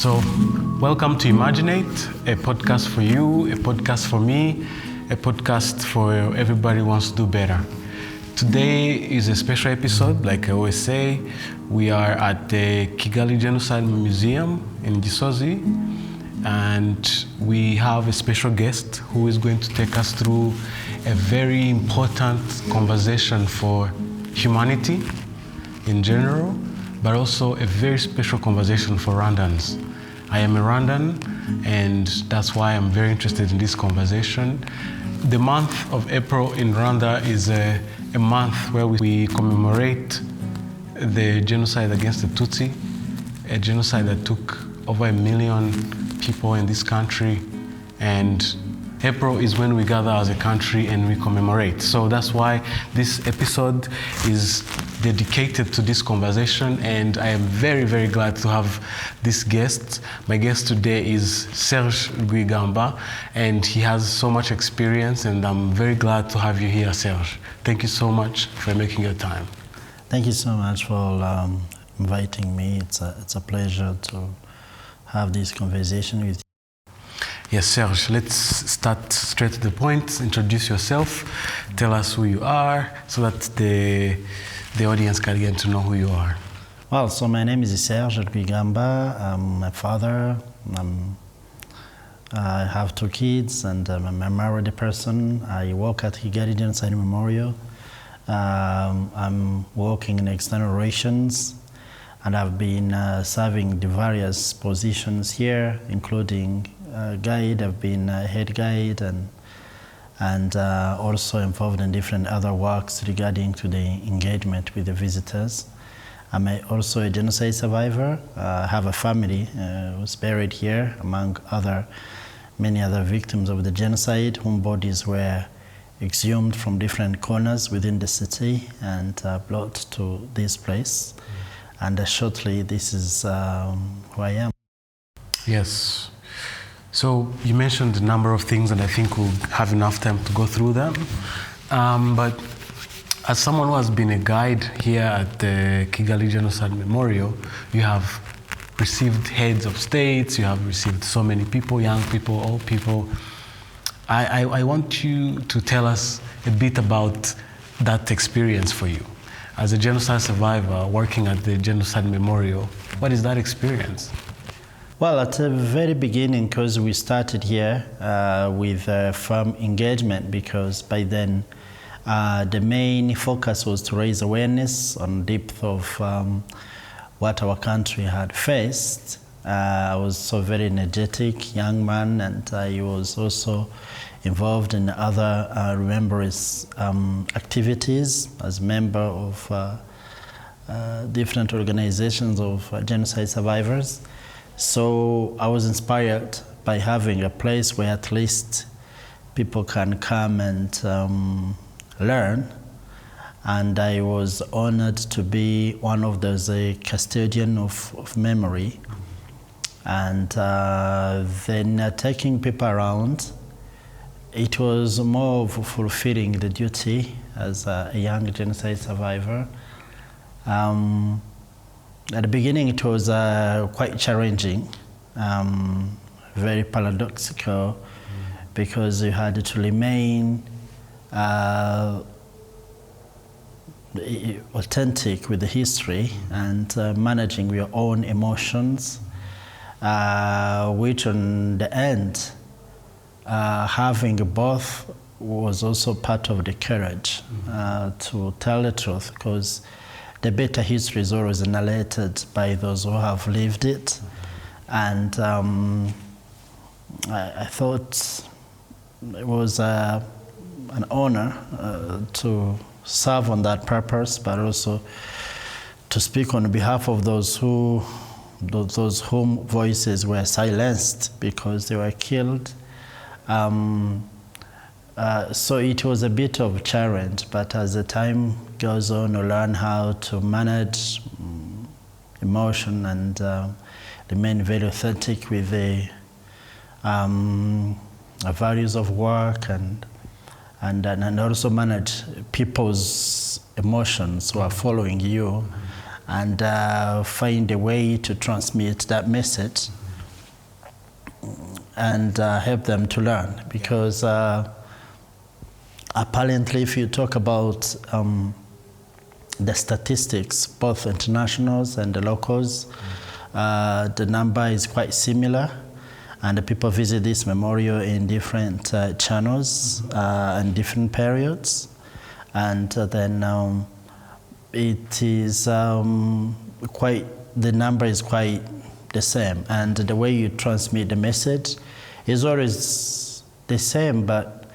So, welcome to Imaginate, a podcast for you, a podcast for me, a podcast for everybody who wants to do better. Today is a special episode, like I always say. We are at the Kigali Genocide Museum in Gisozi, and we have a special guest who is going to take us through a very important conversation for humanity in general, but also a very special conversation for Rwandans. I am a Rwandan, and that's why I'm very interested in this conversation. The month of April in Rwanda is a month where we commemorate the genocide against the Tutsi, a genocide that took over 1 million people in this country. And April is when we gather as a country and we commemorate. So that's why this episode is dedicated to this conversation, and I am very, very glad to have this guest. My guest today is Serge Rwigamba, and he has so much experience, and I'm very glad to have you here, Serge. Thank you so much for making your time. Thank you so much for inviting me. It's a pleasure to have this conversation with you. Yes, Serge, let's start straight to the point. Introduce yourself, tell us who you are, so that the audience can get to know who you are. Well, so my name is Serge Rwigamba. I'm a father. I have 2 kids, and I'm a married person. I work at Kigali Genocide Memorial. I'm working in external relations, and I've been serving the various positions here, including guide. I've been a head guide and also involved in different other works regarding to the engagement with the visitors. I'm also a genocide survivor. I have a family who's buried here, among many other victims of the genocide, whose bodies were exhumed from different corners within the city and brought to this place. And shortly, this is who I am. Yes. So you mentioned a number of things, and I think we'll have enough time to go through them. But as someone who has been a guide here at the Kigali Genocide Memorial, you have received heads of states, you have received so many people, young people, old people. I want you to tell us a bit about that experience for you. As a genocide survivor working at the Genocide Memorial, what is that experience? Well, at the very beginning, because we started here with firm engagement, because by then the main focus was to raise awareness on the depth of what our country had faced. I was a very energetic young man, and I was also involved in other remembrance activities as a member of different organizations of genocide survivors. So I was inspired by having a place where at least people can come and learn. And I was honored to be one of those custodian of memory. And then taking people around, it was more of fulfilling the duty as a young genocide survivor. At the beginning, it was quite challenging, very paradoxical, because you had to remain authentic with the history and managing your own emotions, which on the end, having both was also part of the courage to tell the truth, because the better history is always narrated by those who have lived it. And I thought it was an honor to serve on that purpose, but also to speak on behalf of those whom voices were silenced because they were killed. So it was a bit of a challenge, but as the time goes on, you learn how to manage emotion and remain very authentic with the values of work and also manage people's emotions who are following you and find a way to transmit that message and help them to learn, because apparently if you talk about the statistics, both internationals and the locals, the number is quite similar, and the people visit this memorial in different channels and different periods, and then it is the number is quite the same, and the way you transmit the message is always the same, but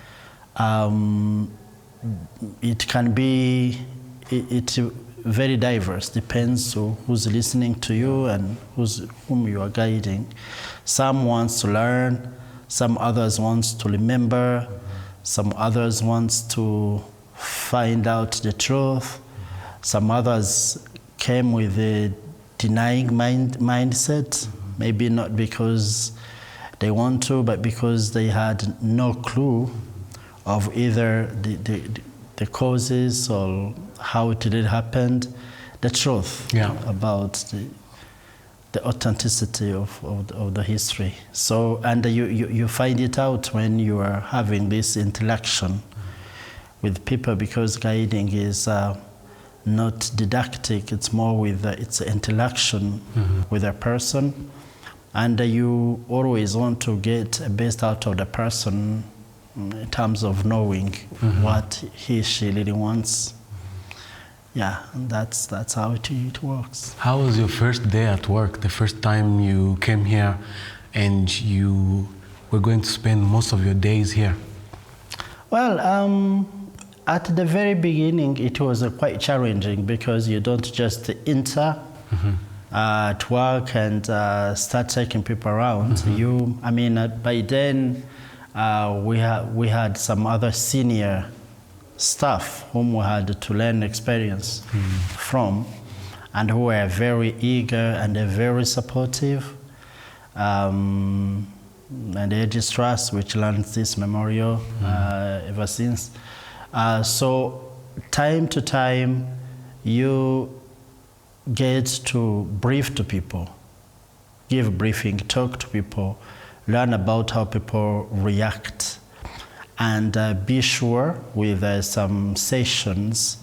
it can be it's very diverse, depends on who's listening to you and whom you are guiding. Some wants to learn, some others wants to remember, some others wants to find out the truth, some others came with a denying mindset, maybe not because they want to, but because they had no clue of either the causes or how it did happen, the truth about the authenticity of the history. So, and you find it out when you are having this interaction with people, because guiding is not didactic, it's more with it's interaction with a person, and you always want to get the best out of the person in terms of knowing what she really wants. Yeah, and that's how it works. How was your first day at work, the first time you came here and you were going to spend most of your days here? Well, at the very beginning, it was quite challenging, because you don't just enter at work and start taking people around. By then, we had some other senior staff whom we had to learn experience from, and who were very eager and very supportive. And Aegis Trust, which runs this memorial ever since. So time to time, you get to brief to people, give briefing, talk to people, learn about how people react, and be sure with some sessions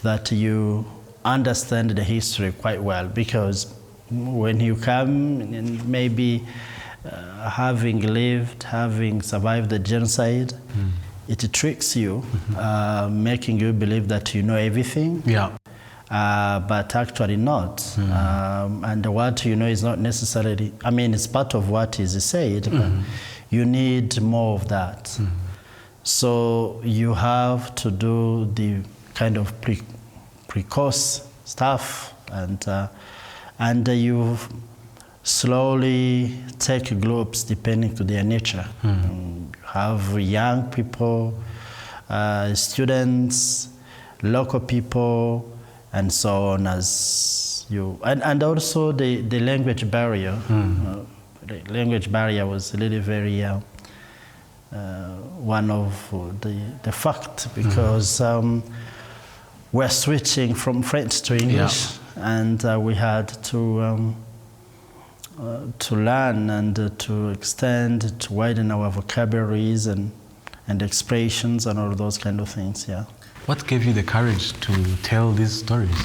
that you understand the history quite well, because when you come, and maybe having survived the genocide, it tricks you, making you believe that you know everything. Yeah. But actually not. And what you know is not necessarily, it's part of what is said, but you need more of that. So you have to do the kind of pre-course stuff, and you slowly take groups depending to their nature. You have young people, students, local people, and so on, as you, and also the language barrier. The language barrier was really very one of the fact, because we're switching from French to English, and we had to learn and to extend, to widen our vocabularies and expressions and all those kind of things. Yeah. What gave you the courage to tell these stories?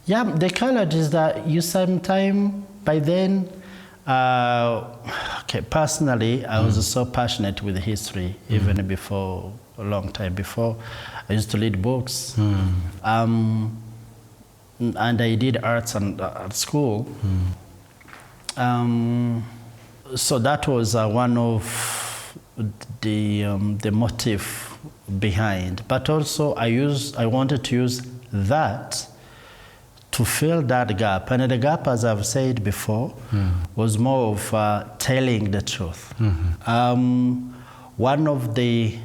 Yeah, the courage is that you sometime by then, personally, I was so passionate with history, even before, a long time before. I used to read books, and I did arts at school. So that was one of the motive behind, but also I wanted to use that to fill that gap, and the gap, as I've said before, was more of telling the truth. One of the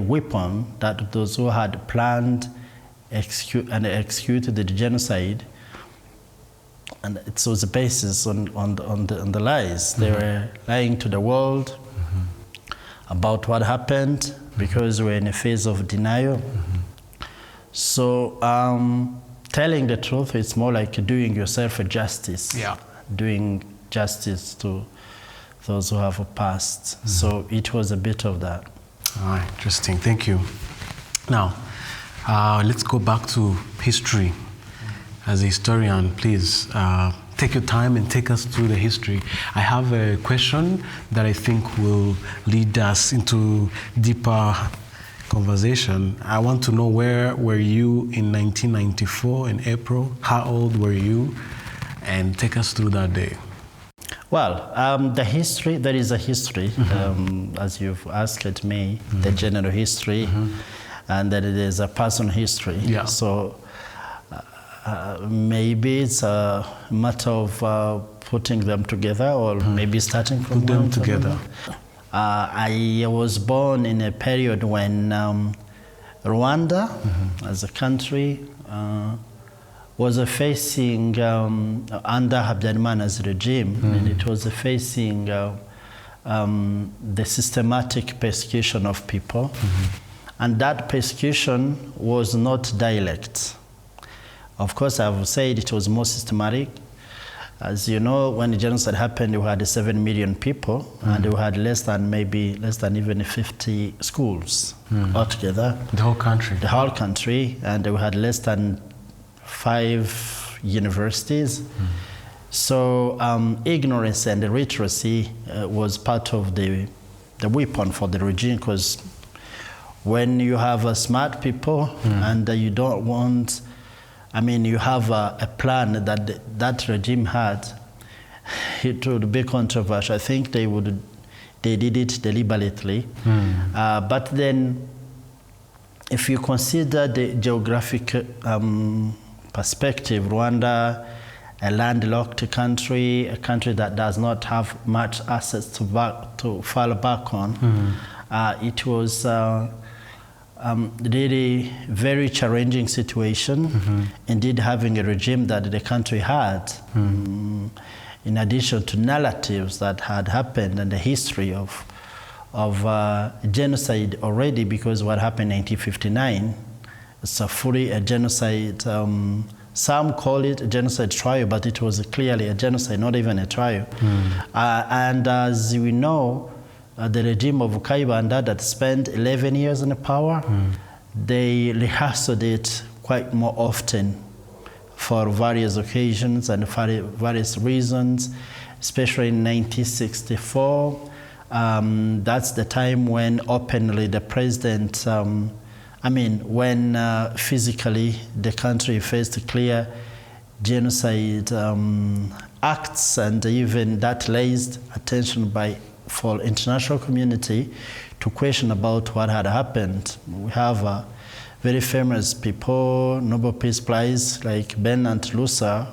weapon that those who had planned and executed the genocide, and it was the basis on the lies. They were lying to the world about what happened, because we're in a phase of denial. So telling the truth, it's more like doing yourself a justice. Yeah. Doing justice to those who have passed. So it was a bit of that. All right, interesting. Thank you. Now, let's go back to history. As a historian, please take your time and take us through the history. I have a question that I think will lead us into deeper conversation. I want to know, where were you in 1994 in April? How old were you? And take us through that day. Well, the history, there is a history, as you've asked me, the general history, and then there is a personal history. Yeah. So maybe it's a matter of putting them together, or maybe starting from Put them together. I was born in a period when Rwanda, as a country, was facing, under Habyarimana's regime, and it was facing the systematic persecution of people. And that persecution was not direct. Of course, I've said it was more systematic. As you know, when the genocide happened, we had 7 million people, and we had less than even 50 schools altogether. The whole country? The whole country, and we had less than 5 universities. So ignorance and illiteracy was part of the weapon for the regime, because when you have smart people and you don't want, you have a plan that regime had, it would be controversial. I think they did it deliberately. But then, if you consider the geographic perspective, Rwanda, a landlocked country, a country that does not have much assets to fall back on, it was really very challenging situation. Indeed, having a regime that the country had, in addition to narratives that had happened and the history of genocide already, because what happened in 1959, it's fully a genocide. Some call it a genocide trial, but it was clearly a genocide, not even a trial. And as we know, the regime of Kayibanda that spent 11 years in power, they rehearsed it quite more often for various occasions and for various reasons, especially in 1964. That's the time when openly the president, when physically the country faced clear genocide acts, and even that raised attention for international community to question about what had happened. We have very famous people, Nobel Peace Prize, like Bernard Lusa,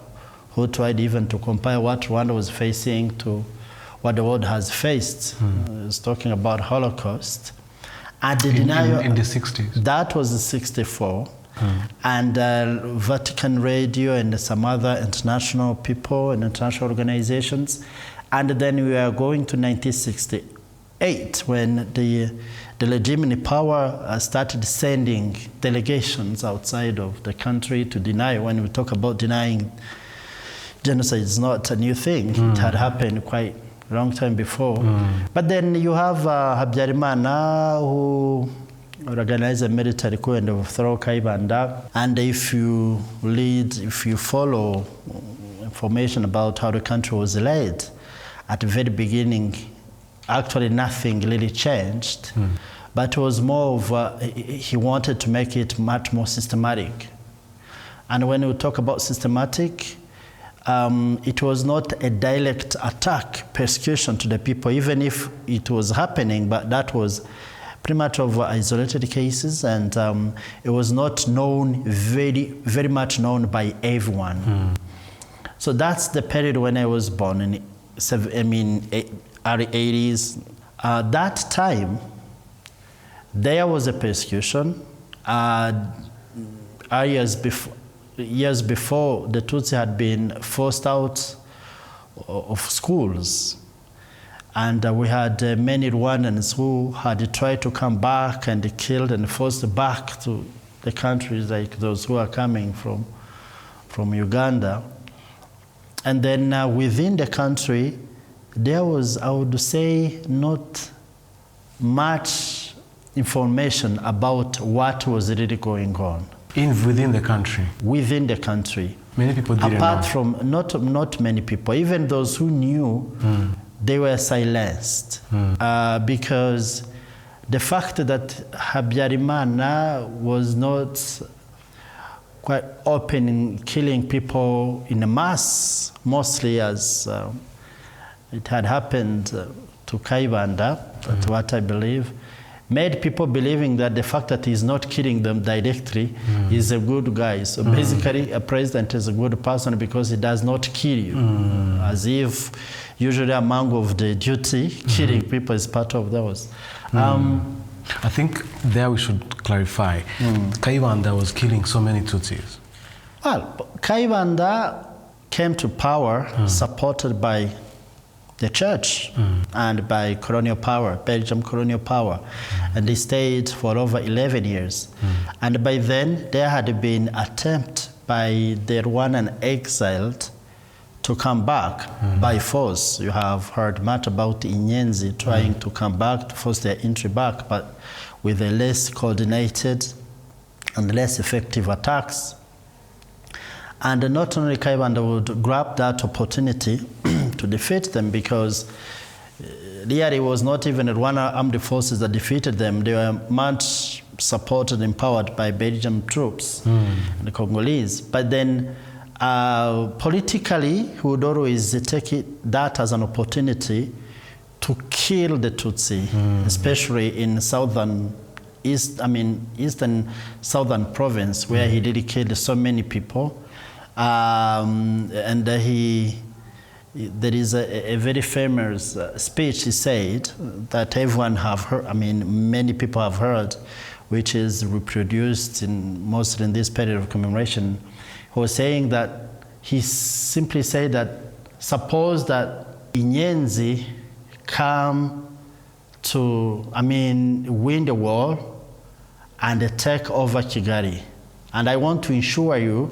who tried even to compare what Rwanda was facing to what the world has faced. He's talking about Holocaust. And the denial in the 60s. That was the 64. And Vatican Radio and some other international people and international organizations. And then we are going to 1968, when the regime in power started sending delegations outside of the country to deny. When we talk about denying genocide, it's not a new thing. It had happened quite a long time before. But then you have Habyarimana, who organized a military coup and overthrow Kayibanda. And if you follow information about how the country was led, at the very beginning, actually nothing really changed, but it was more of, he wanted to make it much more systematic. And when we talk about systematic, it was not a direct attack, persecution to the people, even if it was happening, but that was pretty much of isolated cases, and it was not known, very, very much known by everyone. So that's the period when I was born, in early 80s. That time, there was a persecution. Years before, the Tutsi had been forced out of schools. And we had many Rwandans who had tried to come back and killed and forced back to the countries, like those who are coming from Uganda. And then within the country, there was, I would say, not much information about what was really going on. Within the country? Within the country. Many people didn't Apart know. from, not many people, even those who knew, they were silenced. Because the fact that Habyarimana was not quite open in killing people in a mass, mostly as it had happened to Kayibanda, that's what I believe, made people believing that the fact that he's not killing them directly is a good guy. So basically, a president is a good person because he does not kill you. As if usually among of the duty, killing people is part of those. I think there we should clarify. Kayibanda was killing so many Tutsis. Well, Kayibanda came to power supported by the church and by colonial power, Belgium colonial power. And they stayed for over 11 years. And by then, there had been attempt by the Rwandan exiled to come back by force. You have heard much about Inyenzi trying to come back, to force their entry back, but with a less coordinated and less effective attacks. And not only Kayibanda would grab that opportunity to defeat them, because really it was not even the Rwanda armed forces that defeated them. They were much supported, empowered by Belgian troops and the Congolese. But then politically, he would always take that as an opportunity to kill the Tutsi, especially in eastern southern province, where he really killed so many people. There is a very famous speech he said that everyone have heard, many people have heard, which is reproduced mostly in this period of commemoration. He was saying that, he simply said that, suppose that Inyenzi come to, win the war and take over Kigali. And I want to assure you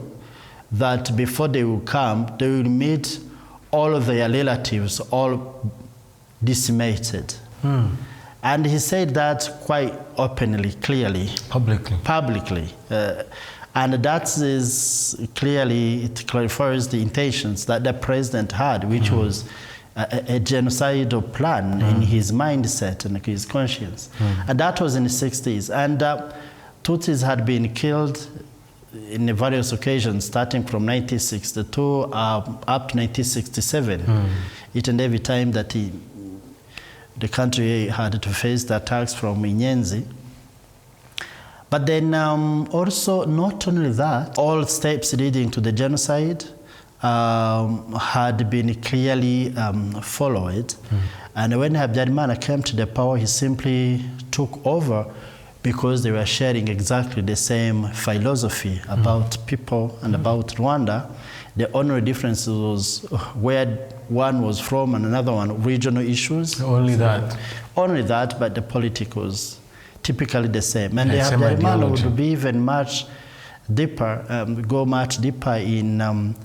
that before they will come, they will meet all of their relatives, all decimated. And he said that quite openly, clearly. Publicly. And that is clearly, it clarifies the intentions that the president had, which was a genocidal plan in his mindset and his conscience. And that was in the 60s. And Tutsis had been killed in various occasions, starting from 1962 up to 1967. Each and every time that the country had to face the attacks from Inyenzi. But then also, not only that, all steps leading to the genocide had been clearly followed. And when Habyarimana came to the power, he simply took over because they were sharing exactly the same philosophy about people and about Rwanda. The only difference was where one was from and another one, regional issues. Only that. Only that, but the politics was typically the same. And the same Habyarimana ideology. would be even much deeper, go much deeper in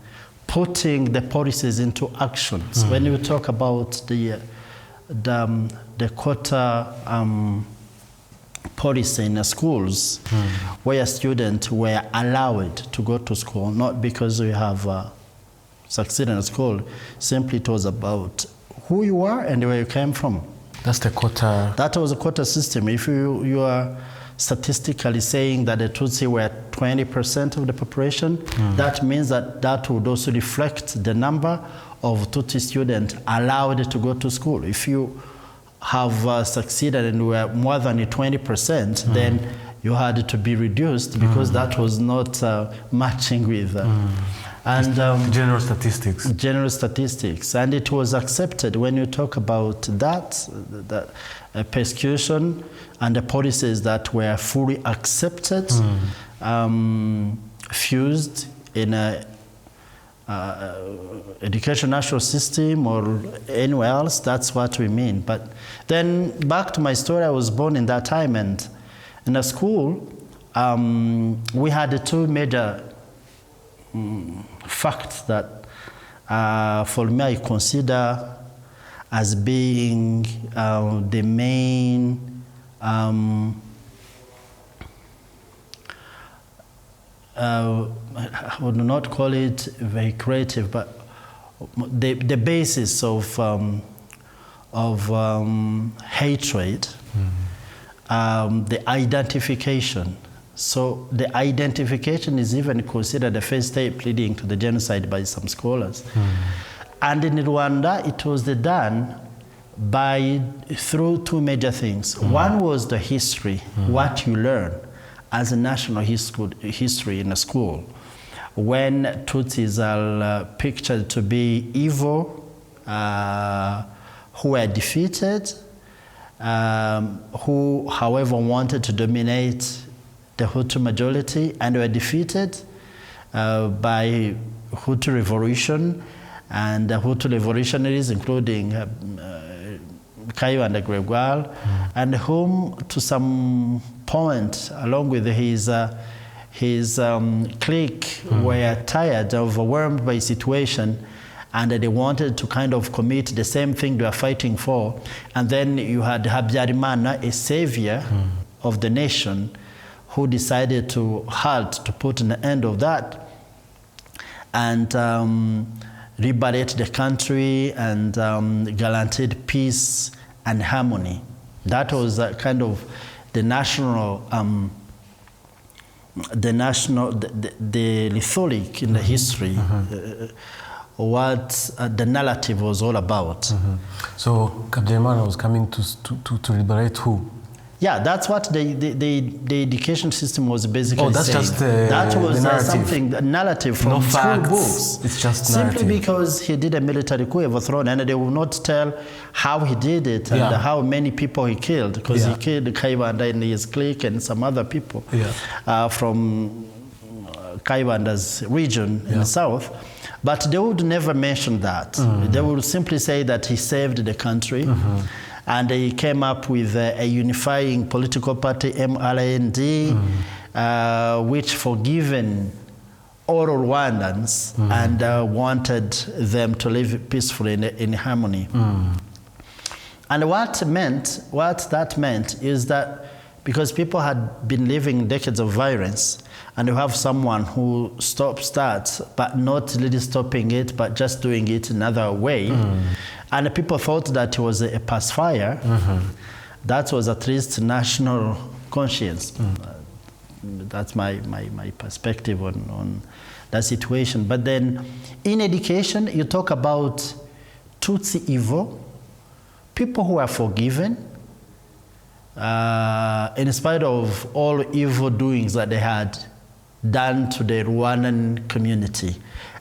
putting the policies into actions. When you talk about the quota policy in the schools, where students were allowed to go to school, not because we have succeeded in school, simply it was about who you are and where you came from. That's the quota. That was a quota system. If you are statistically saying that the Tutsi were 20% of the population, that means that would also reflect the number of Tutsi students allowed to go to school. If you have succeeded and were more than 20%, then you had to be reduced because that was not matching with and general statistics. General statistics, and it was accepted. When you talk about that persecution and the policies that were fully accepted, fused in a education national system or anywhere else, that's what we mean. But then back to my story, I was born in that time, and in a school, we had two major facts that for me I consider as being the main I would not call it very creative, but the basis of hatred, the identification. So the identification is even considered the first step leading to the genocide by some scholars. And in Rwanda, it was done through two major things. One was the history, what you learn as a national history in a school. When Tutsis are pictured to be evil, who were defeated, who, however, wanted to dominate the Hutu majority and were defeated by Hutu revolution, and the Hutu revolutionaries, including Kayibanda Gregoire, and whom, to some point, along with his clique, were tired, overwhelmed by the situation, and they wanted to kind of commit the same thing they were fighting for. And then you had Habyarimana, a savior of the nation, who decided to halt, to put an end of that, and liberate the country and guaranteed peace and harmony. That was kind of the national, the rhetoric in the history, what the narrative was all about. So Habyarimana was coming to liberate who? Yeah, that's what the education system was basically that's saying. Just that was the narrative. something, a narrative from No school facts. books. It's just simply narrative. because he did a military coup, overthrown, and they will not tell how he did it and how many people he killed, because he killed Kayibanda and his clique and some other people from Kayibanda's region in the south. But they would never mention that. They would simply say that he saved the country. And he came up with a unifying political party, MRND, which forgiven all Rwandans and wanted them to live peacefully in harmony. And what that meant is that because people had been living decades of violence, and you have someone who starts, but not really stopping it, but just doing it another way. And people thought that he was a pacifier. That was at least national conscience. That's my perspective on that situation. But then in education, you talk about Tutsi evil, people who are forgiven, in spite of all evil doings that they had done to the Rwandan community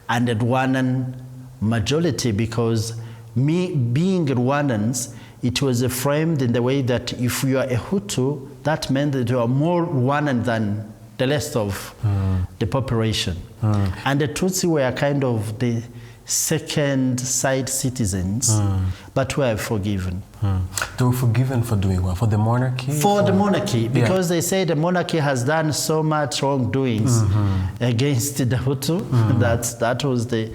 and the Rwandan majority, because being Rwandans, it was framed in the way that if you are a Hutu, that meant that you are more Rwandan than the rest of the population. And the Tutsi were kind of the second side citizens, but were forgiven. They were forgiven for doing what? For the monarchy? For the monarchy, because they say the monarchy has done so much wrongdoings against the Hutu. That was the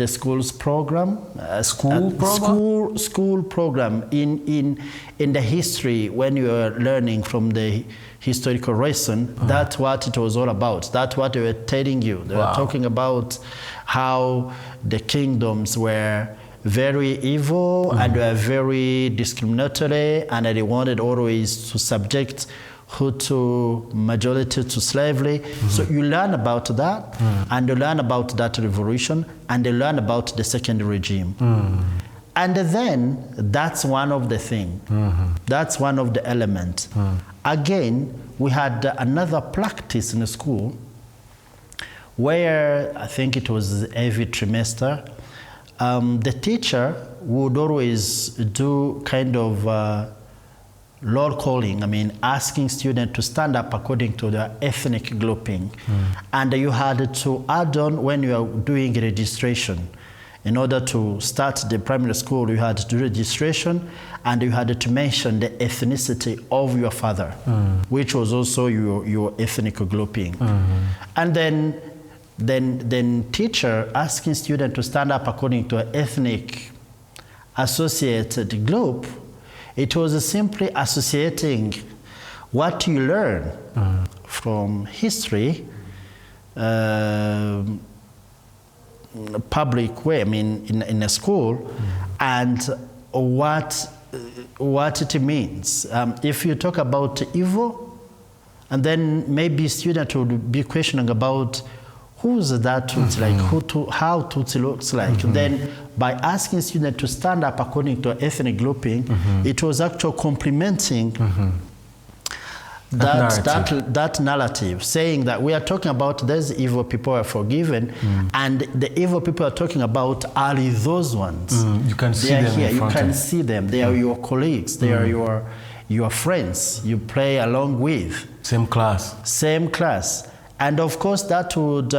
school's program. School program in the history, when you are learning from the historical lesson, that's what it was all about. That's what they were telling you. They were talking about how the kingdoms were very evil and were very discriminatory, and they wanted always to subject Hutu majority to slavery. So you learn about that, and you learn about that revolution, and you learn about the second regime. And then that's one of the things. That's one of the elements. Again, we had another practice in the school where I think it was every trimester, the teacher would always do kind of roll calling, asking students to stand up according to their ethnic grouping. And you had to add on when you are doing registration. In order to start the primary school, you had to do registration, and you had to mention the ethnicity of your father, which was also your ethnic grouping. And then teacher asking students to stand up according to ethnic associated group, it was simply associating what you learn from history, public way, I mean, in a school, and what it means. If you talk about evil, and then maybe student would be questioning about who's that Tutsi, like how Tutsi looks like. Then by asking students to stand up according to ethnic grouping, it was actually complementing that narrative, saying that we are talking about these evil people are forgiven, and the evil people are talking about are those ones. You can see they are them here. in front You can of see them. They are your colleagues. They are your friends. You play along with. Same class. Same class. And of course, that would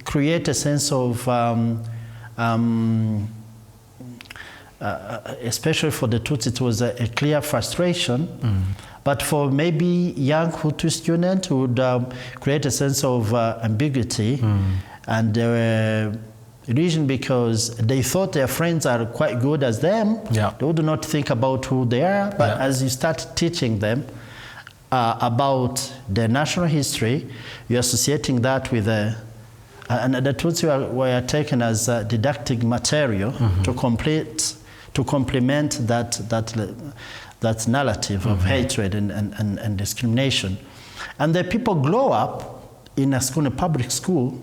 create a sense of, especially for the Tutsi, it was a clear frustration. But for maybe young Hutu students, it would create a sense of ambiguity. And reason because they thought their friends are quite good as them. They would not think about who they are. But as you start teaching them about their national history, you're associating that with and the Tutsi were taken as didactic material to complement that narrative of hatred and discrimination. And the people grow up in a school, in a public school,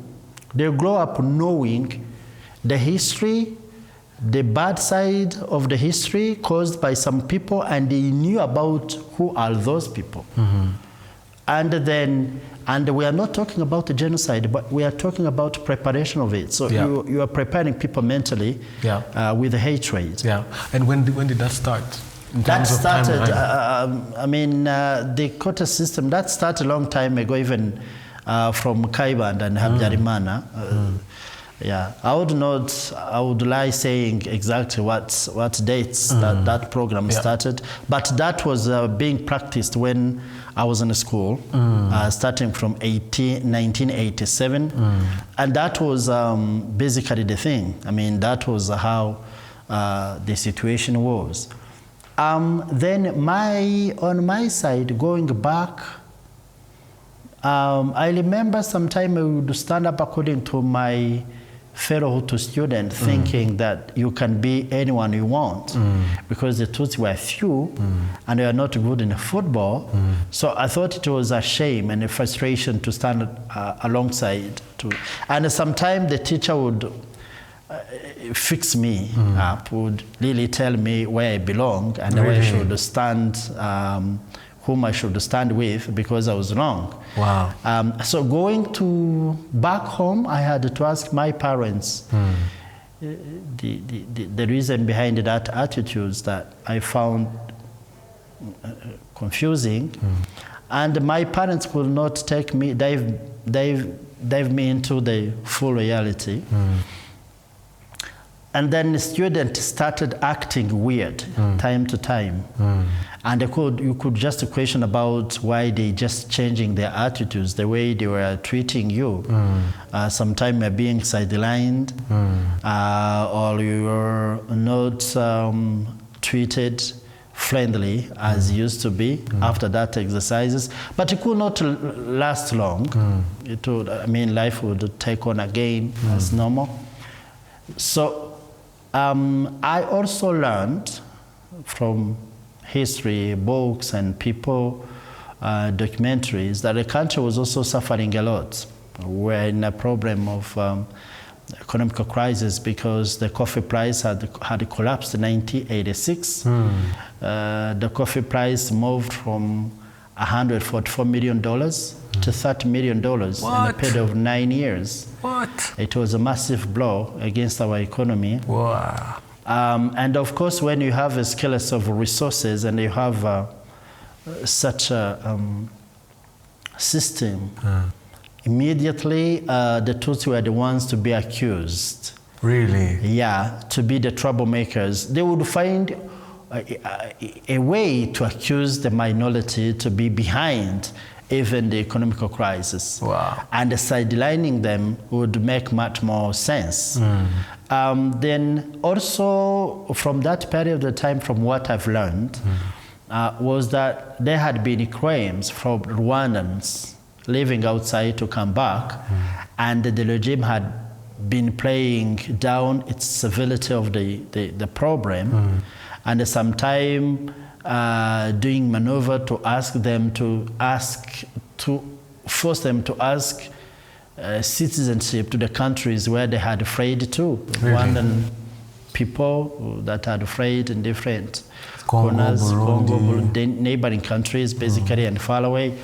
they grow up knowing the history, the bad side of the history caused by some people, and they knew about who are those people. And we are not talking about the genocide, but we are talking about preparation of it. So you are preparing people mentally with hatred. And when did that start? That started, the quota system, that started a long time ago, even from Kaiband and Habyarimana. I would lie saying exactly what dates that program started, but that was being practiced when I was in school, starting from 1987, and that was basically the thing. I mean, that was how the situation was. Then on my side, going back, I remember sometime I would stand up according to my fellow Hutu student, thinking that you can be anyone you want, because the Tutsi were few and they are not good in football. So I thought it was a shame and a frustration to stand alongside. And sometimes the teacher would fix me up, would really tell me where I belong and where I should stand, whom I should stand with, because I was wrong. Wow. So going to back home, I had to ask my parents the reason behind that attitudes that I found confusing. And my parents could not take me, dive me into the full reality. And then the student started acting weird time to time. And you could just question about why they just changing their attitudes, the way they were treating you. Sometimes you're being sidelined, or you were not treated friendly as used to be after that exercises. But it could not last long. It would, life would take on again as normal. So I also learned from history books and people documentaries that the country was also suffering a lot. We're in a problem of economic crisis because the coffee price had collapsed in 1986. The coffee price moved from $144 million to $30 million in a period of 9 years. It was a massive blow against our economy. And of course, when you have a scarcity of resources and you have such a system, immediately the Tutsi were the ones to be accused. Really? Yeah, to be the troublemakers. They would find a way to accuse the minority to be behind even the economical crisis. Wow. And sidelining them would make much more sense. Then also from that period of time, from what I've learned, was that there had been claims from Rwandans living outside to come back, and the regime had been playing down its severity of the problem, and sometime doing maneuver to force them to ask citizenship to the countries where they had fled to. Really? Rwandan people that had fled in different Congo, corners, Burundi. the neighboring countries, basically, and far away,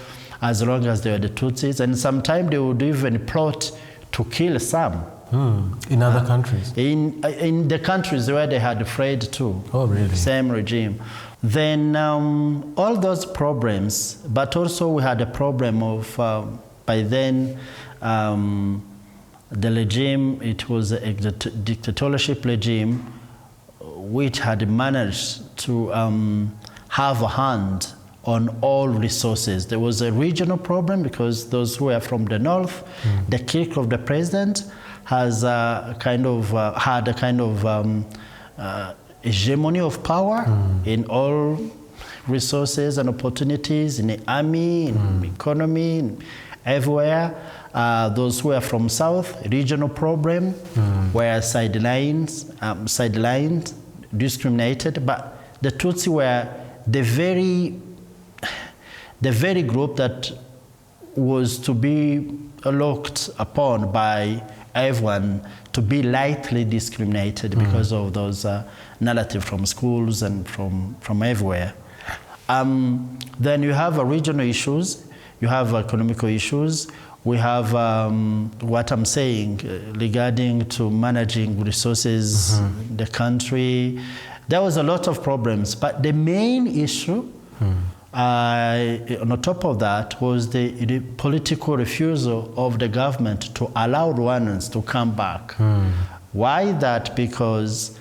as long as they were the Tutsis. And sometimes they would even plot to kill some. In other countries? In the countries where they had fled to. Oh, really? Same regime. Then all those problems, but also we had a problem of, by then, the regime, it was a dictatorship regime which had managed to have a hand on all resources. There was a regional problem because those who were from the north, the clique of the president has had a kind of hegemony of power in all resources and opportunities, in the army, in economy, in everywhere. Those who are from south, regional problem, were sidelined, discriminated. But the Tutsi were the very group that was to be looked upon by everyone to be lightly discriminated because of those narrative from schools and from everywhere. Then you have regional issues, you have economical issues, we have what I'm saying regarding to managing resources in the country. There was a lot of problems, but the main issue on top of that was the political refusal of the government to allow Rwandans to come back. Why that? Because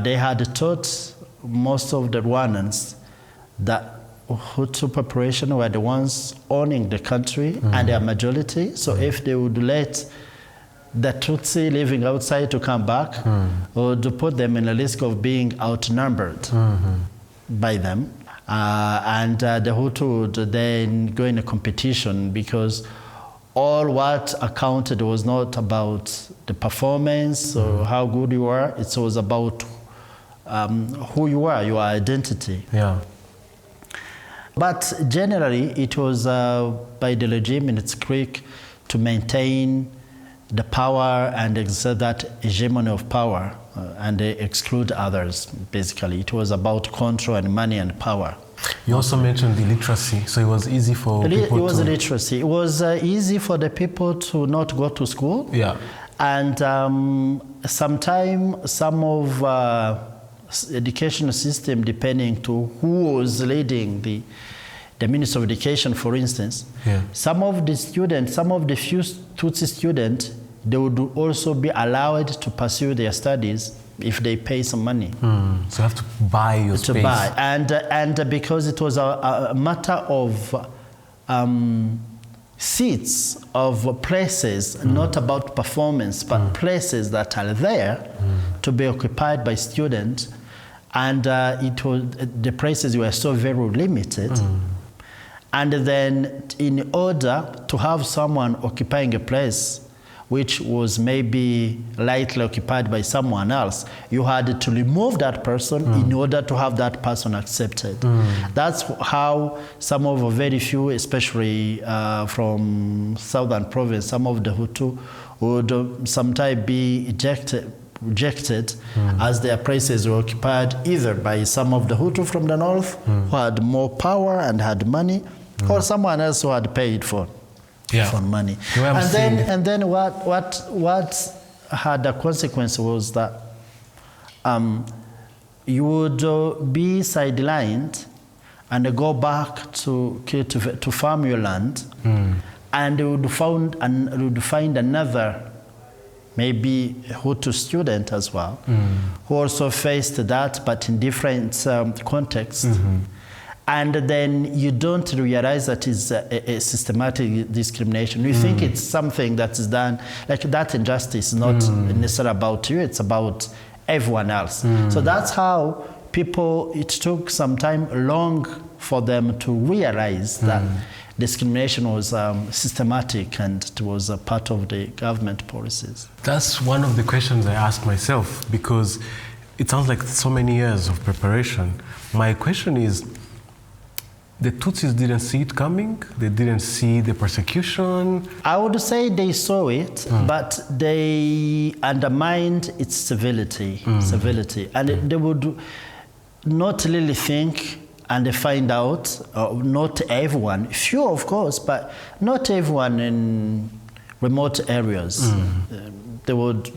they had taught most of the Rwandans that Hutu population were the ones owning the country and their majority. So if they would let the Tutsi living outside to come back, would put them in a risk of being outnumbered by them. And the Hutu would then go in a competition because all what accounted was not about the performance or how good you were, it was about who you were, your identity. Yeah. But generally, it was by the regime in its clique to maintain the power and exert that hegemony of power and exclude others, basically. It was about control and money and power. You also mentioned the literacy, so it was easy for people to... It was literacy. It was easy for the people to not go to school. Yeah. And sometimes some of education system, depending to who was leading the Minister of Education, for instance, some of the students, some of the few Tutsi students, they would also be allowed to pursue their studies if they pay some money. So you have to buy your space. To buy. And because it was a matter of seats, of places, not about performance, but places that are there to be occupied by students, and the places were so very limited. And then in order to have someone occupying a place which was maybe lightly occupied by someone else, you had to remove that person in order to have that person accepted. That's how some of the very few, especially from southern province, some of the Hutu would sometimes be rejected as their places were occupied either by some of the Hutu from the north who had more power and had money, or someone else who had paid for money. And then what had a consequence was that you would be sidelined and go back to farm your land, and you would find another maybe Hutu student as well, who also faced that, but in different contexts. And then you don't realize that it's a systematic discrimination. You think it's something that is done, like that injustice is not necessarily about you, it's about everyone else. So that's how people, it took some time long for them to realize that discrimination was systematic and it was a part of the government policies. That's one of the questions I ask myself, because it sounds like so many years of preparation. My question is, the Tutsis didn't see it coming? They didn't see the persecution? I would say they saw it, but they undermined its civility. And they would not really think and find out, not everyone, few of course, but not everyone in remote areas. They would,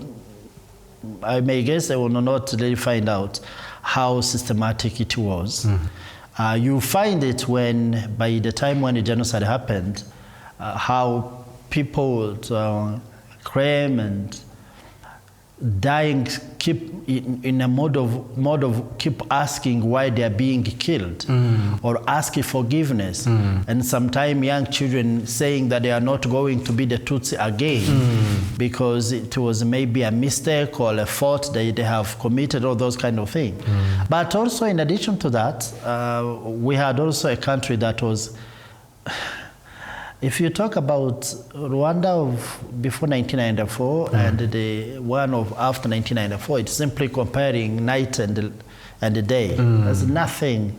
I may guess they will not really find out how systematic it was. You find it when, by the time when the genocide happened, how people would claim and dying, keep in a mode of keep asking why they are being killed, or asking forgiveness, and sometimes young children saying that they are not going to be the Tutsi again because it was maybe a mistake or a fault they have committed, all those kind of things. But also in addition to that, we had also a country that was, if you talk about Rwanda of before 1994 and the one of after 1994, it's simply comparing night and the day. There's nothing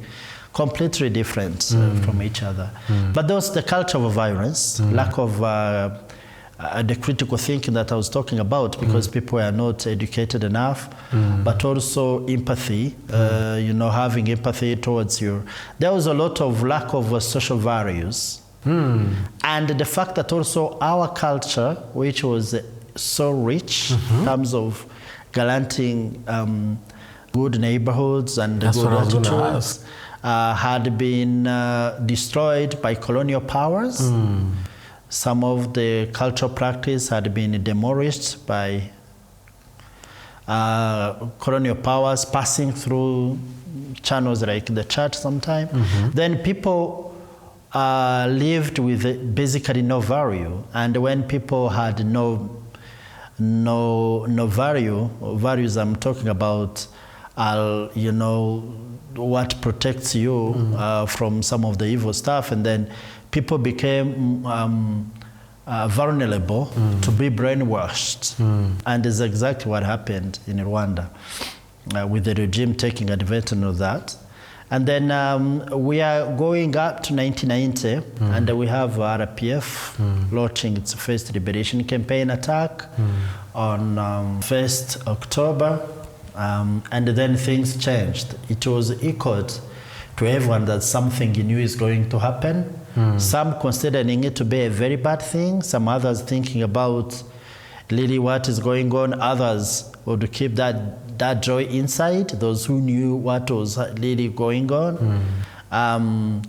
completely different from each other. But there was the culture of violence, lack of the critical thinking that I was talking about, because people are not educated enough, but also empathy, having empathy towards you. There was a lot of lack of social values. And the fact that also our culture, which was so rich in terms of granting good neighborhoods and good attitudes, had been destroyed by colonial powers. Some of the cultural practice had been demolished by colonial powers passing through channels like the church sometime. Then people lived with basically no value, and when people had no values, I'm talking about what protects you from some of the evil stuff, and then people became vulnerable to be brainwashed, and is exactly what happened in Rwanda, with the regime taking advantage of that. And then we are going up to 1990, and we have RPF launching its first liberation campaign attack on 1st October, and then things changed. It was echoed to everyone that something new is going to happen. Some considering it to be a very bad thing, some others thinking about really what is going on, others would keep that joy inside, those who knew what was really going on. And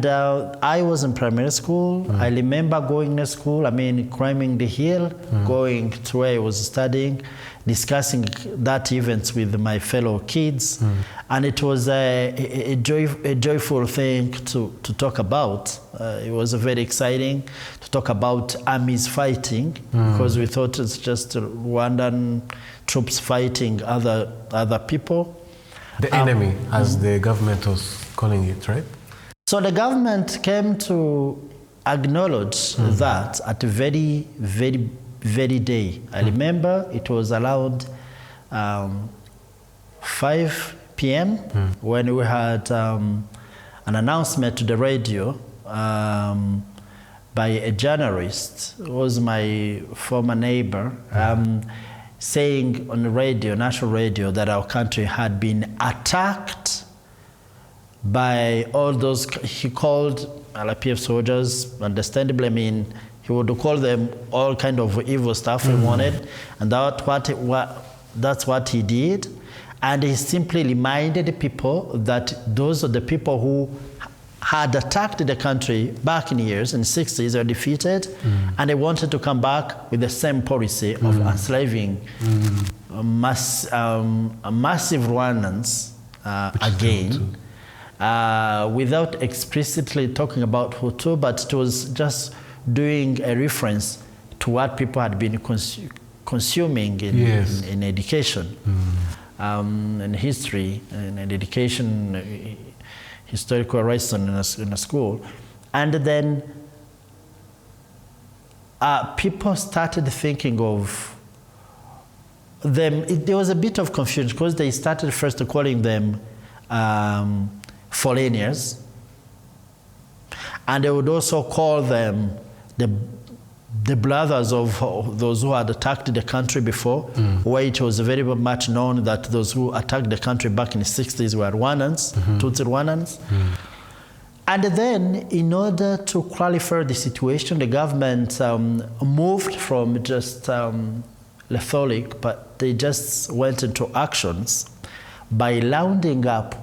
I was in primary school. I remember going to school, climbing the hill, going to where I was studying, discussing that event with my fellow kids. And it was a joyful thing to talk about. It was very exciting to talk about armies fighting, because we thought it's just Rwandan troops fighting other people. The enemy, as the government was calling it, right? So the government came to acknowledge that at a very, very, very day. I remember it was around 5 p.m. when we had an announcement to the radio by a journalist who was my former neighbor, saying on the radio, national radio, that our country had been attacked by all those, he called LPF soldiers, understandably, he would call them all kind of evil stuff he wanted, and that's what he did. And he simply reminded people that those are the people who had attacked the country back in the years, in the 60s, are defeated, and they wanted to come back with the same policy of enslaving massive Rwandans again. without explicitly talking about Hutu, but it was just doing a reference to what people had been consuming in education, in history, in education, historical lesson in a school. And then people started thinking of them. There was a bit of confusion because they started first calling them foreigners, and they would also call them the brothers of those who had attacked the country before, where it was very much known that those who attacked the country back in the 60s were Rwandans, Tutsi Rwandans. And then, in order to clarify the situation, the government moved from just rhetoric, but they just went into actions by rounding up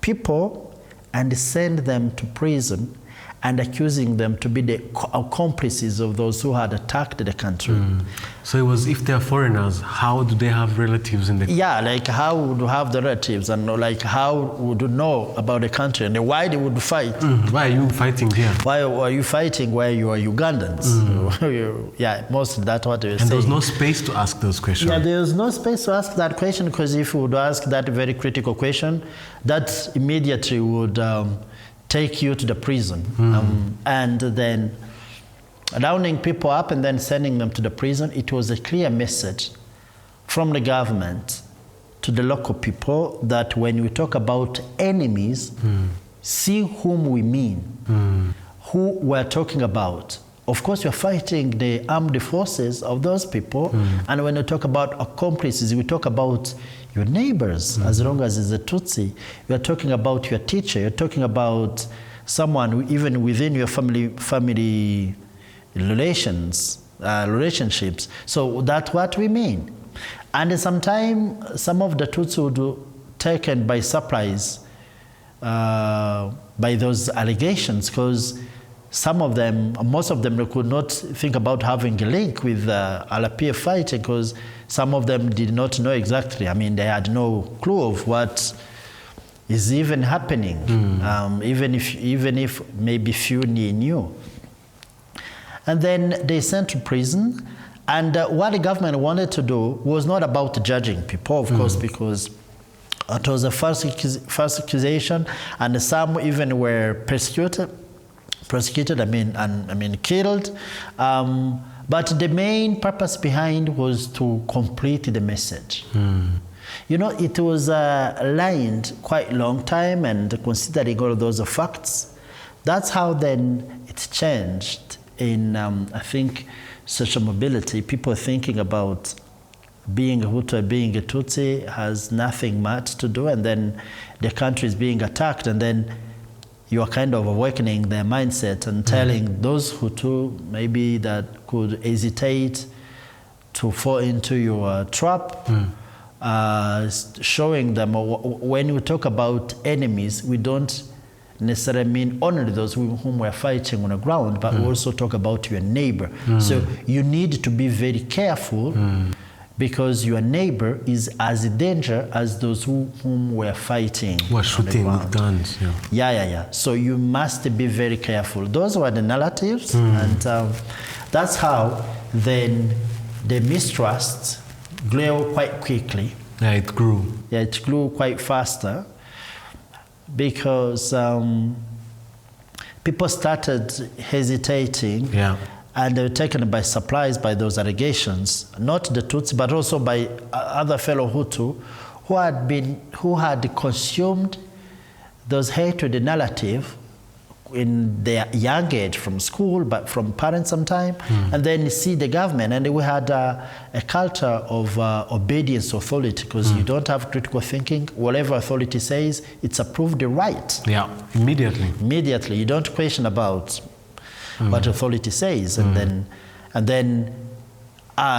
people and send them to prison and accusing them to be the accomplices of those who had attacked the country. So it was, if they're foreigners, how do they have relatives in the country? Yeah, like how would you have the relatives, and like how would you know about the country, and why they would fight? Why are you fighting here? Why are you fighting where you are Ugandans? Yeah, mostly that's what they were saying. And there was no space to ask those questions. Yeah, there was no space to ask that question, because if you would ask that very critical question, that immediately would take you to the prison. And then rounding people up and then sending them to the prison, it was a clear message from the government to the local people that when we talk about enemies, see whom we mean, who we're talking about. Of course, we're fighting the armed forces of those people, and when we talk about accomplices, we talk about your neighbors, as long as it's a Tutsi. You're talking about your teacher, you're talking about someone who, even within your family relationships. So that's what we mean. And sometimes some of the Tutsi would be taken by surprise by those allegations, because most of them could not think about having a link with RPF fighting, because some of them did not know exactly. I mean, they had no clue of what is even happening, even if maybe few knew. And then they sent to prison. And what the government wanted to do was not about judging people, of course, because it was a false accusation, and some even were persecuted, killed. But the main purpose behind was to complete the message. You know, it was lined quite a long time, and considering all of those facts, that's how then it changed in, I think, social mobility. People thinking about being a Hutu or being a Tutsi has nothing much to do, and then the country is being attacked, and then you are kind of awakening their mindset and telling those Hutu maybe that could hesitate to fall into your trap, showing them when we talk about enemies, we don't necessarily mean only those whom we're fighting on the ground, but we also talk about your neighbor. So you need to be very careful, because your neighbor is as in danger as those whom we're fighting. We're shooting with guns. Yeah. So you must be very careful. Those were the narratives, and that's how then the mistrust grew quite quickly. Yeah, it grew. Yeah, it grew quite faster, because people started hesitating. Yeah. And they were taken by surprise by those allegations, not the Tutsi, but also by other fellow Hutu who had consumed those hatred narrative in their young age from school, but from parents sometime, and then see the government. And we had a culture of obedience to authority, because you don't have critical thinking. Whatever authority says, it's approved right. Yeah, immediately. Immediately. You don't question about what authority says, and then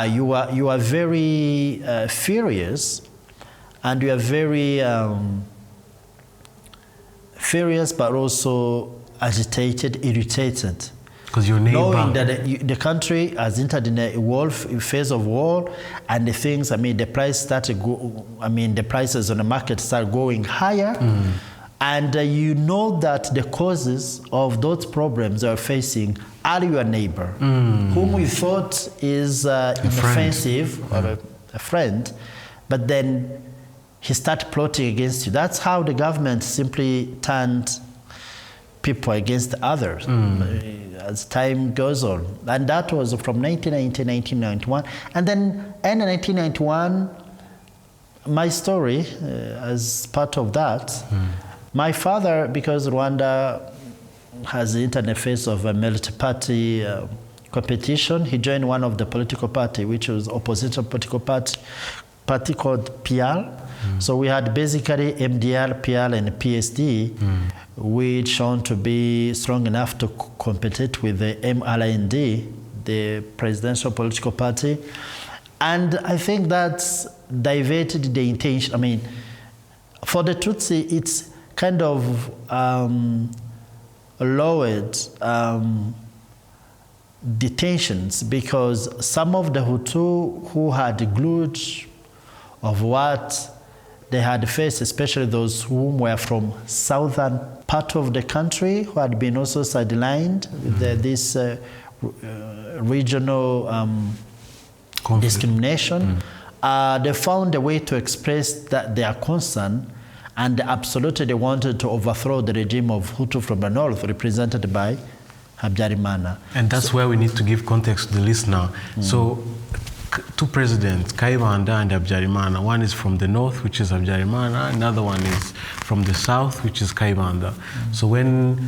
you are very furious, and you are very furious, but also agitated, irritated, because your neighbor, knowing that the country has entered in a phase of war, and the things, the prices on the market start going higher. And you know that the causes of those problems you are facing are your neighbor, whom we thought is inoffensive or a friend, but then he started plotting against you. That's how the government simply turned people against others as time goes on. And that was from 1990 to 1991. And then in 1991, my story, as part of that, my father, because Rwanda has the interface of a multi-party competition, he joined one of the political party, which was opposition political party called PR. So we had basically MDR, PR, and PSD, which shown to be strong enough to compete with the MRND, the presidential political party. And I think that's diverted the intention. I mean, for the Tutsi, it's kind of lowered the tensions, because some of the Hutu who had glued of what they had faced, especially those who were from southern part of the country, who had been also sidelined with this regional discrimination, they found a way to express that their concern, and absolutely they wanted to overthrow the regime of Hutu from the north, represented by Habyarimana. And that's where we need to give context to the listener. So, two presidents, Kayibanda and Habyarimana. One is from the north, which is Habyarimana. Another one is from the south, which is Kayibanda. So when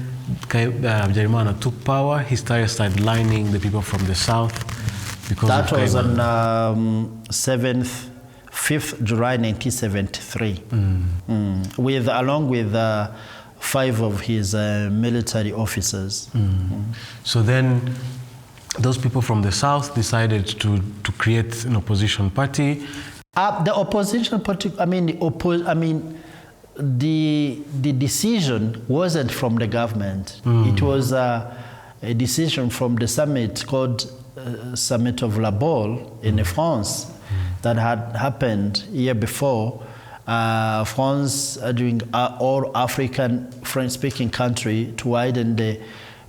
Habyarimana took power, he started sidelining the people from the south because that of was Kayibanda. on 5th July 1973, along with 5 of his military officers. So then those people from the south decided to create an opposition party. The opposition party, the decision wasn't from the government. It was a decision from the summit called Summit of La Baule in France that had happened year before. France, doing all African French-speaking country, to widen the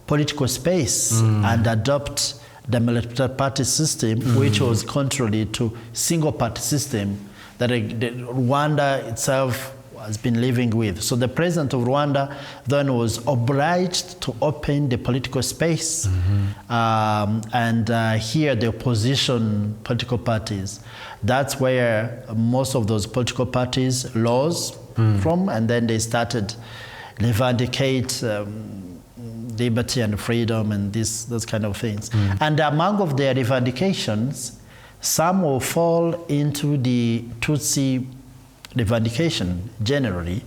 political space and adopt the multi-party system, which was contrary to single-party system that Rwanda itself has been living with. So the president of Rwanda then was obliged to open the political space and hear the opposition political parties. That's where most of those political parties rose from, and then they started revindicate liberty and freedom and those kind of things. And among of their revendications, some will fall into the Tutsi revendication generally.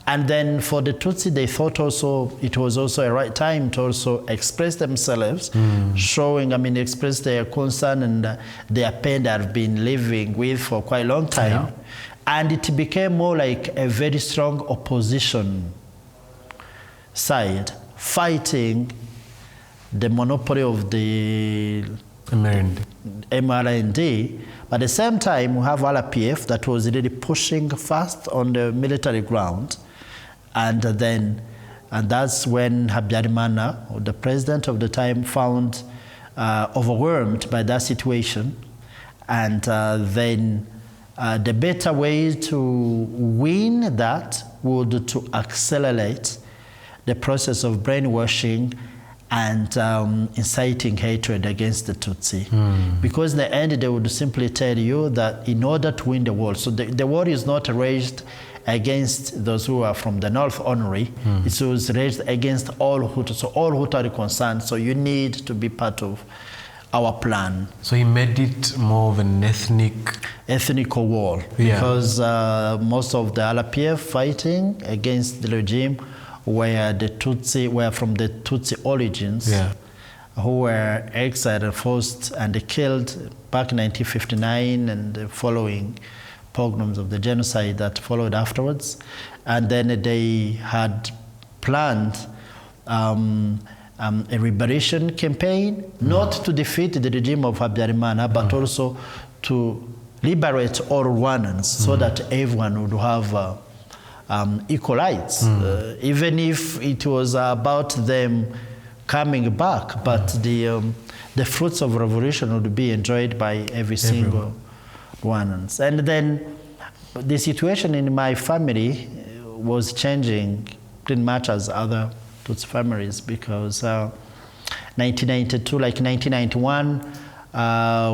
And then for the Tutsi, they thought also it was also a right time to also express themselves, express their concern and their pain that have been living with for quite a long time. And it became more like a very strong opposition side fighting the monopoly of the MRND. But at the same time, we have RPF that was really pushing fast on the military ground. And that's when Habyarimana, the president of the time, found overwhelmed by that situation. And then the better way to win that would to accelerate the process of brainwashing and inciting hatred against the Tutsi. Because in the end, they would simply tell you that in order to win the war, so the war is not raised against those who are from the north only, it was raised against all Hutu. So all Hutu are concerned, so you need to be part of our plan. So he made it more of an ethnic war, because most of the RPF fighting against the regime were from the Tutsi origins, who were exiled and forced and killed back in 1959 and the following pogroms of the genocide that followed afterwards. And then they had planned a liberation campaign, not to defeat the regime of Habyarimana, but also to liberate all Rwandans, so that everyone would have equal rights, even if it was about them coming back, but the fruits of revolution would be enjoyed by every single one. And then the situation in my family was changing pretty much as other Tutsi families, because 1992, like 1991,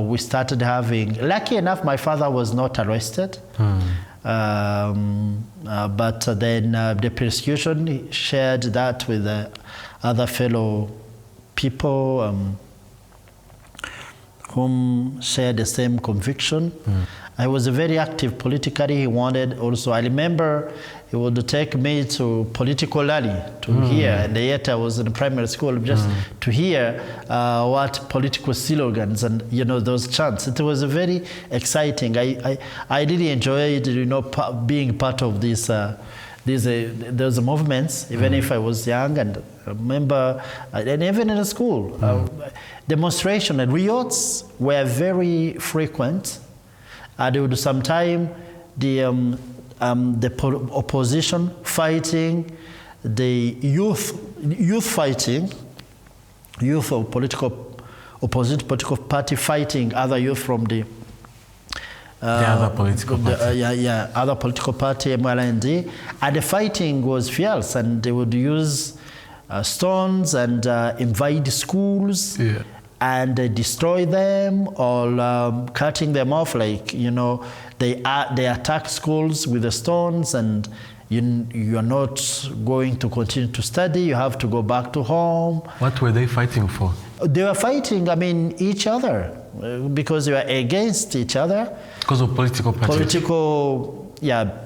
we started having, lucky enough, my father was not arrested. But then the persecution, he shared that with other fellow people whom shared the same conviction. I was very active politically. He wanted also, I remember he would take me to political rally to hear, and yet I was in primary school, just to hear what political slogans and those chants. It was very exciting. I really enjoyed being part of those movements, even if I was young. And I remember, and even in the school, demonstration and riots were very frequent. There would sometimes the opposition fighting, the youth fighting, youth of opposite political party fighting other youth from the other political party. Other political party, MLND, and the fighting was fierce, and they would use stones and invade schools. And destroy them, or cutting them off, like they attack schools with the stones, and you are not going to continue to study. You have to go back to home. What were they fighting for? They were fighting, each other, because they were against each other. Because of political parties.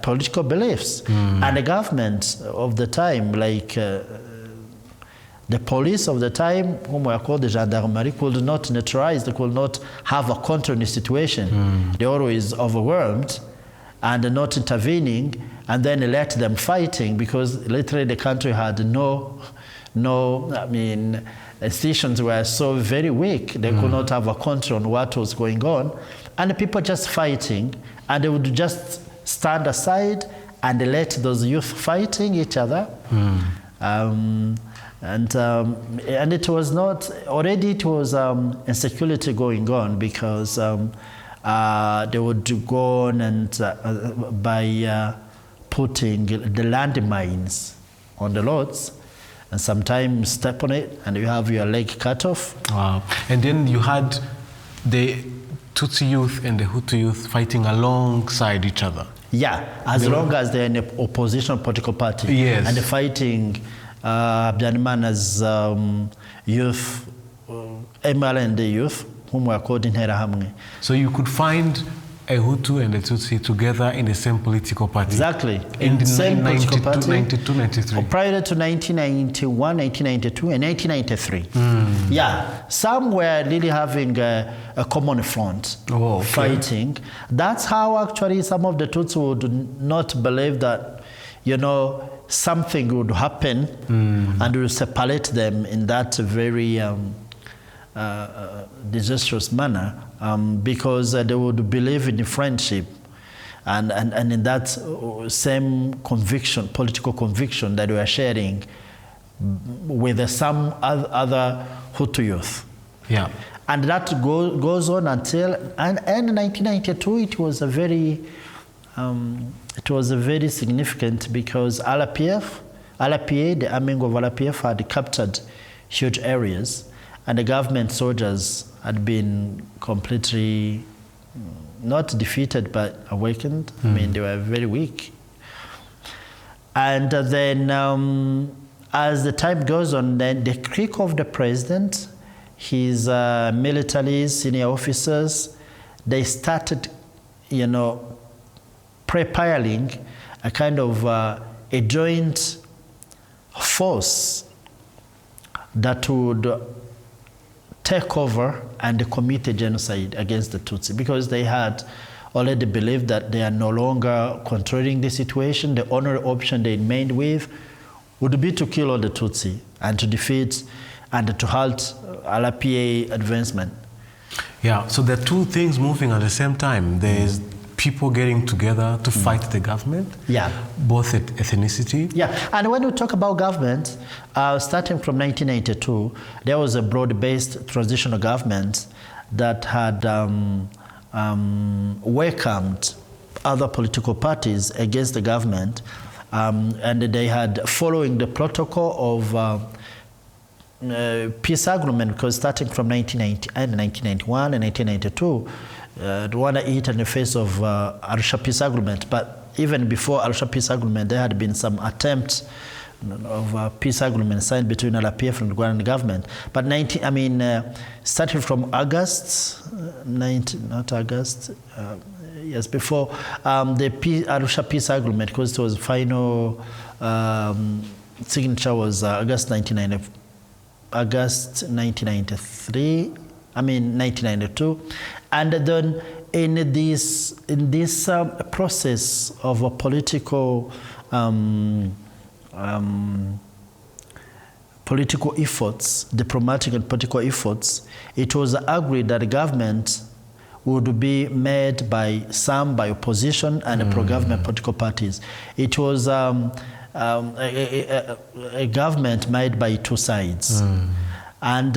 Political beliefs, and the government of the time, like. The police of the time, whom were called the gendarmerie, could not neutralize, they could not have a control in the situation. They were always overwhelmed and not intervening, and then let them fighting, because literally the country had institutions were so very weak, they could not have a control on what was going on. And the people just fighting, and they would just stand aside and let those youth fighting each other. And it was not, already it was insecurity going on, because they would go on and by putting the landmines on the roads, and sometimes step on it and you have your leg cut off. Wow. And then you had the Tutsi youth and the Hutu youth fighting alongside each other. Yeah, as long as they're in an opposition political party. Yes. And they're fighting Habyarimana's youth, MLND youth, whom were called in Interahamwe. So you could find a Hutu and a Tutsi together in the same political party? Exactly. In the same 92, political party. 92, 93? Prior to 1991, 1992, and 1993. Yeah, some were really having a common front, fighting. That's how actually some of the Tutsi would not believe that, something would happen and will separate them in that very disastrous manner, because they would believe in friendship and in that same conviction, political conviction that we are sharing with some other Hutu youth. Yeah. And that goes on until, and in 1992 it was a very significant, because RPA, the arming of RPF had captured huge areas, and the government soldiers had been completely not defeated but awakened. They were very weak. And then as the time goes on, then the clique of the president, his military senior officers, they started, preparing a kind of a joint force that would take over and commit a genocide against the Tutsi, because they had already believed that they are no longer controlling the situation. The only option they remained with would be to kill all the Tutsi and to defeat and to halt RPA advancement. Yeah, so there are two things moving at the same time. There's people getting together to fight the government. Yeah. Both ethnicity. Yeah, and when we talk about government, starting from 1992, there was a broad-based transitional government that had welcomed other political parties against the government, and they had, following the protocol of peace agreement, because starting from 1991 and 1992, Rwanda hit in the face of Arusha peace agreement. But even before Arusha peace agreement, there had been some attempts of peace agreement signed between RPF and the Rwandan government. But starting from August, yes, before the Arusha peace agreement, because it was final signature was August 1992, and then in this process of a political efforts, diplomatic and political efforts, it was agreed that the government would be made by opposition and pro-government political parties. It was a government made by two sides. And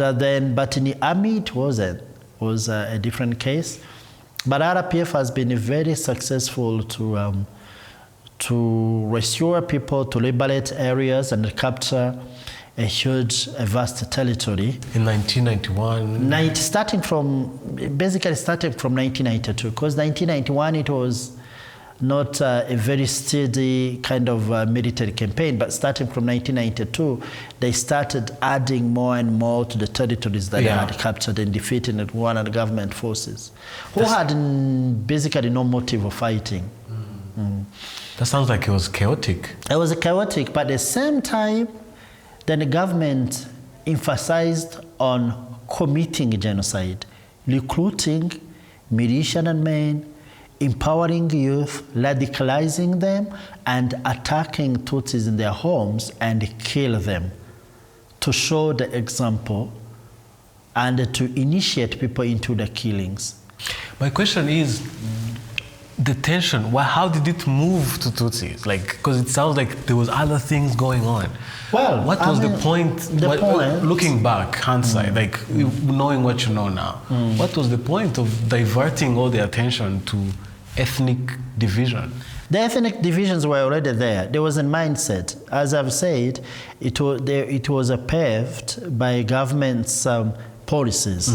but in the army, it was a different case. But RPF has been very successful to restore people, to liberate areas and capture a vast territory. In 1991? Starting from 1992, because 1991 it was not a very steady kind of military campaign, but starting from 1992, they started adding more and more to the territories that they had captured and defeated the Rwandan government forces, who had basically no motive of fighting. That sounds like it was chaotic. It was chaotic, but at the same time, then the government emphasized on committing genocide, recruiting militiamen men, empowering youth, radicalizing them, and attacking Tutsis in their homes and kill them, to show the example and to initiate people into the killings. My question is, the tension, how did it move to Tutsis? Because it sounds like there was other things going on. Well, what was the point? Looking back, hindsight, knowing what you know now, what was the point of diverting all the attention to ethnic division? The ethnic divisions were already there. There was a mindset. As I've said, it was paved by government's policies.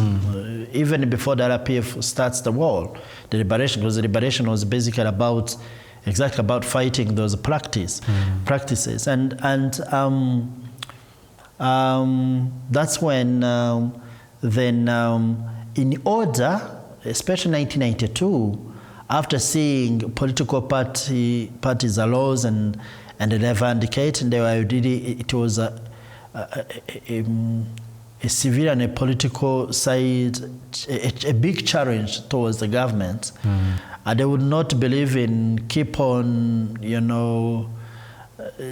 Even before the RPF starts the war, the liberation, because the liberation was basically about fighting those practices, and that's when in order, especially 1992, after seeing political parties arose and revendicating, it was a civil and a political side, a big challenge towards the government. They would not believe in keep on,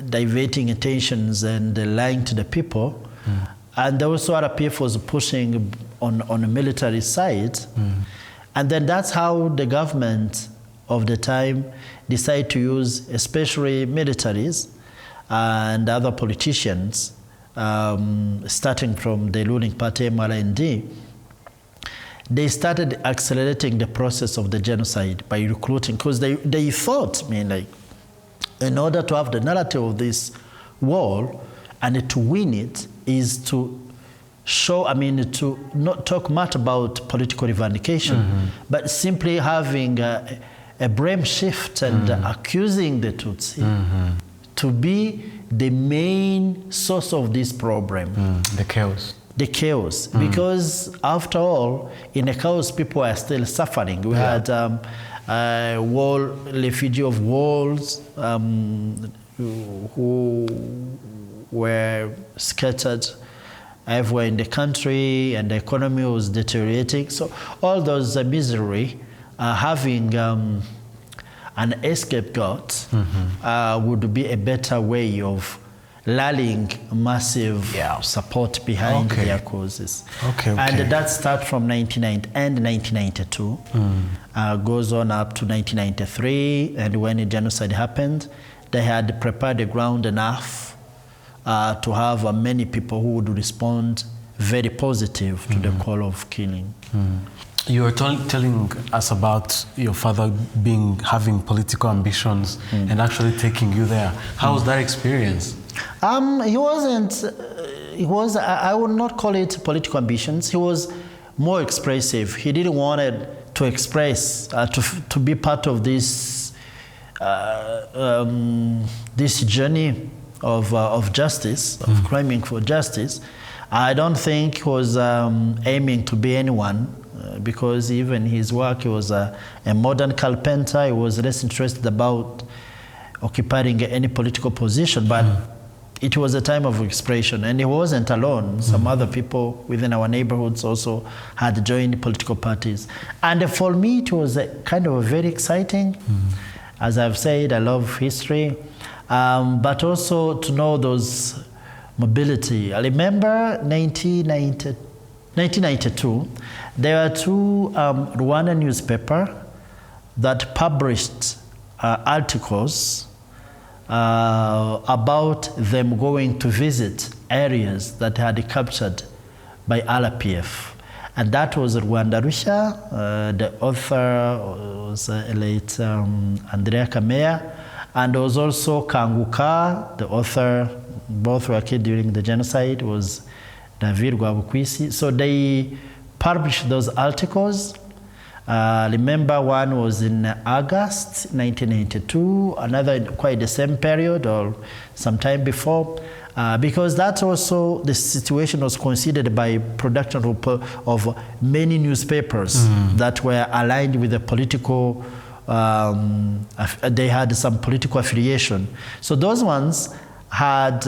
diverting attentions and lying to the people. And also RPF was pushing on the military side. And then that's how the government of the time decided to use, especially militaries and other politicians, starting from the ruling party MRND. They started accelerating the process of the genocide by recruiting, because they thought, in order to have the narrative of this war and to win it is to show, to not talk much about political revendication, but simply having a brain shift and accusing the Tutsi to be the main source of this problem. The chaos. The chaos, because after all, in the chaos, people are still suffering. We had refugee of wars who were scattered everywhere in the country, and the economy was deteriorating. So all those misery, having an scapegoat would be a better way of rallying massive support behind their causes. And that starts from 1992, goes on up to 1993, and when the genocide happened, they had prepared the ground enough to have many people who would respond very positive to the call of killing. You were telling us about your father having political ambitions and actually taking you there. How was that experience? He wasn't. I would not call it political ambitions. He was more expressive. He didn't want to express, to be part of this this journey of justice, of climbing for justice. I don't think he was aiming to be anyone, because even his work, he was a modern carpenter. He was less interested about occupying any political position, but it was a time of expression, and he wasn't alone. Some other people within our neighborhoods also had joined political parties. And for me, it was kind of very exciting. As I've said, I love history, but also to know those mobility. I remember 1992, there were two Rwandan newspapers that published articles about them going to visit areas that had captured by RPF. And that was Rwanda Rusha. The author was late Andrea Kamea, and there was also Kanguka, the author. Both were killed during the genocide, was David Rwabukwisi. So they published those articles. Remember, one was in August 1992, another quite the same period or sometime before, because that's also the situation was considered by production of many newspapers that were aligned with the political, they had some political affiliation. So those ones had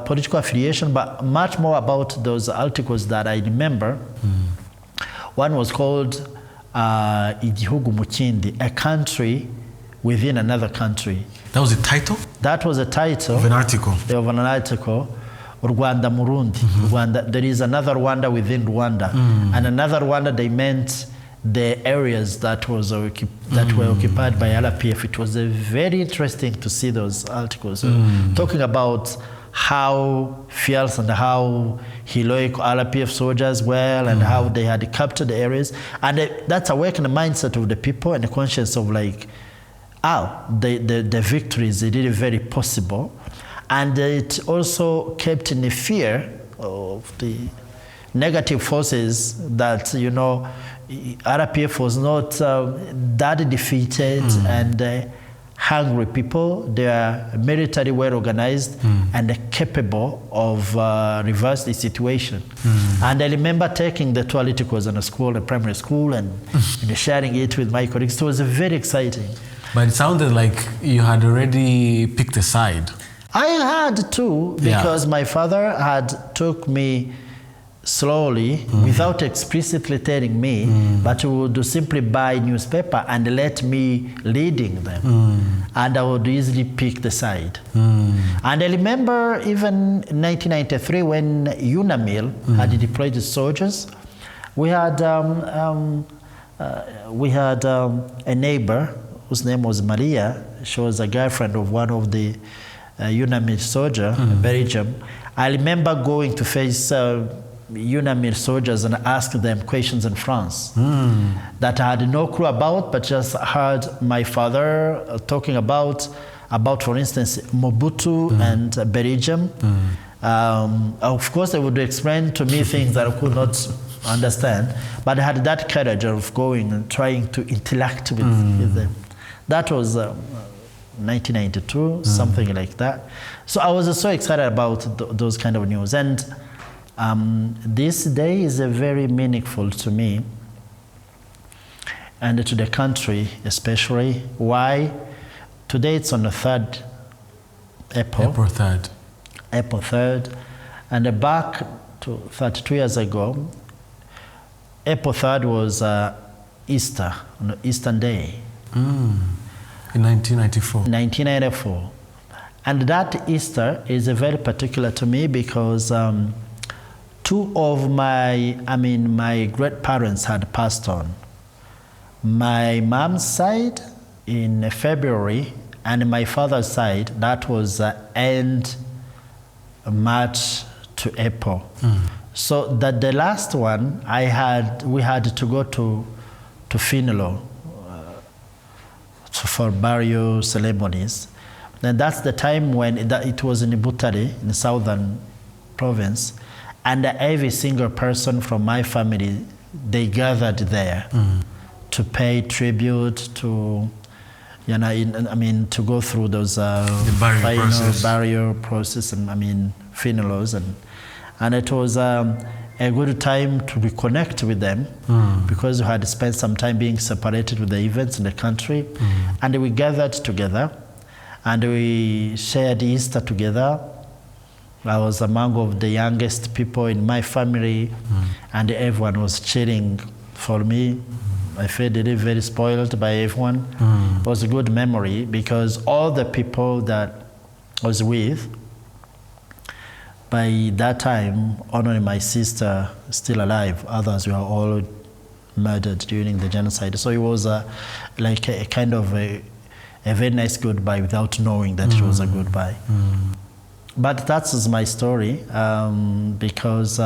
political affiliation, but much more about those articles that I remember. One was called Igihugu Mukindi, a country within another country. That was the title? That was a title. Of an article? Of an article. Rwanda Murundi. Rwanda, there is another Rwanda within Rwanda. And another Rwanda, they meant the areas that were occupied by RPF. It was very interesting to see those articles talking about how fierce and how heroic RPF soldiers were, and how they had captured the areas. And that's awakened the mindset of the people and the conscience of like, the victories, they did it very possible. And it also kept in the fear of the negative forces that, RPF was not that defeated and hungry people. They are military well organized and capable of reverse the situation. And I remember taking the two articles in a primary school, and sharing it with my colleagues. It was very exciting. But it sounded like you had already picked a side. I had to, because my father had took me slowly, without explicitly telling me, but he would simply buy newspaper and let me reading them. And I would easily pick the side. And I remember even in 1993 when UNAMIL had deployed its soldiers, we had a neighbor whose name was Maria. She was a girlfriend of one of the UNAMIL soldier, Belgium. I remember going to face UNAMIL soldiers and ask them questions in France that I had no clue about, but just heard my father talking about, for instance, Mobutu and Belgium. Of course, they would explain to me things that I could not understand, but I had that courage of going and trying to interact with them. That was 1992, something like that. So I was so excited about those kind of news. And this day is very meaningful to me and to the country especially. Why? Today it's on the 3rd April. April 3rd. And back to 32 years ago, April 3rd was Easter, on Eastern Day. In 1994. 1994. And that Easter is very particular to me because two of my great parents had passed on. My mom's side in February, and my father's side, that was end March to April. So that the last one, we had to go to funeral for burial ceremonies. And that's the time when it was in Butare, in the southern province, and every single person from my family, they gathered there to pay tribute to, to go through those burial process and funerals, and it was a good time to reconnect with them because we had spent some time being separated with the events in the country, and we gathered together and we shared Easter together. I was among of the youngest people in my family, and everyone was cheering for me. I felt really very spoiled by everyone. It was a good memory because all the people that I was with, by that time, only my sister still alive. Others were all murdered during the genocide. So it was like a kind of a very nice goodbye without knowing that it was a goodbye. But that's my story because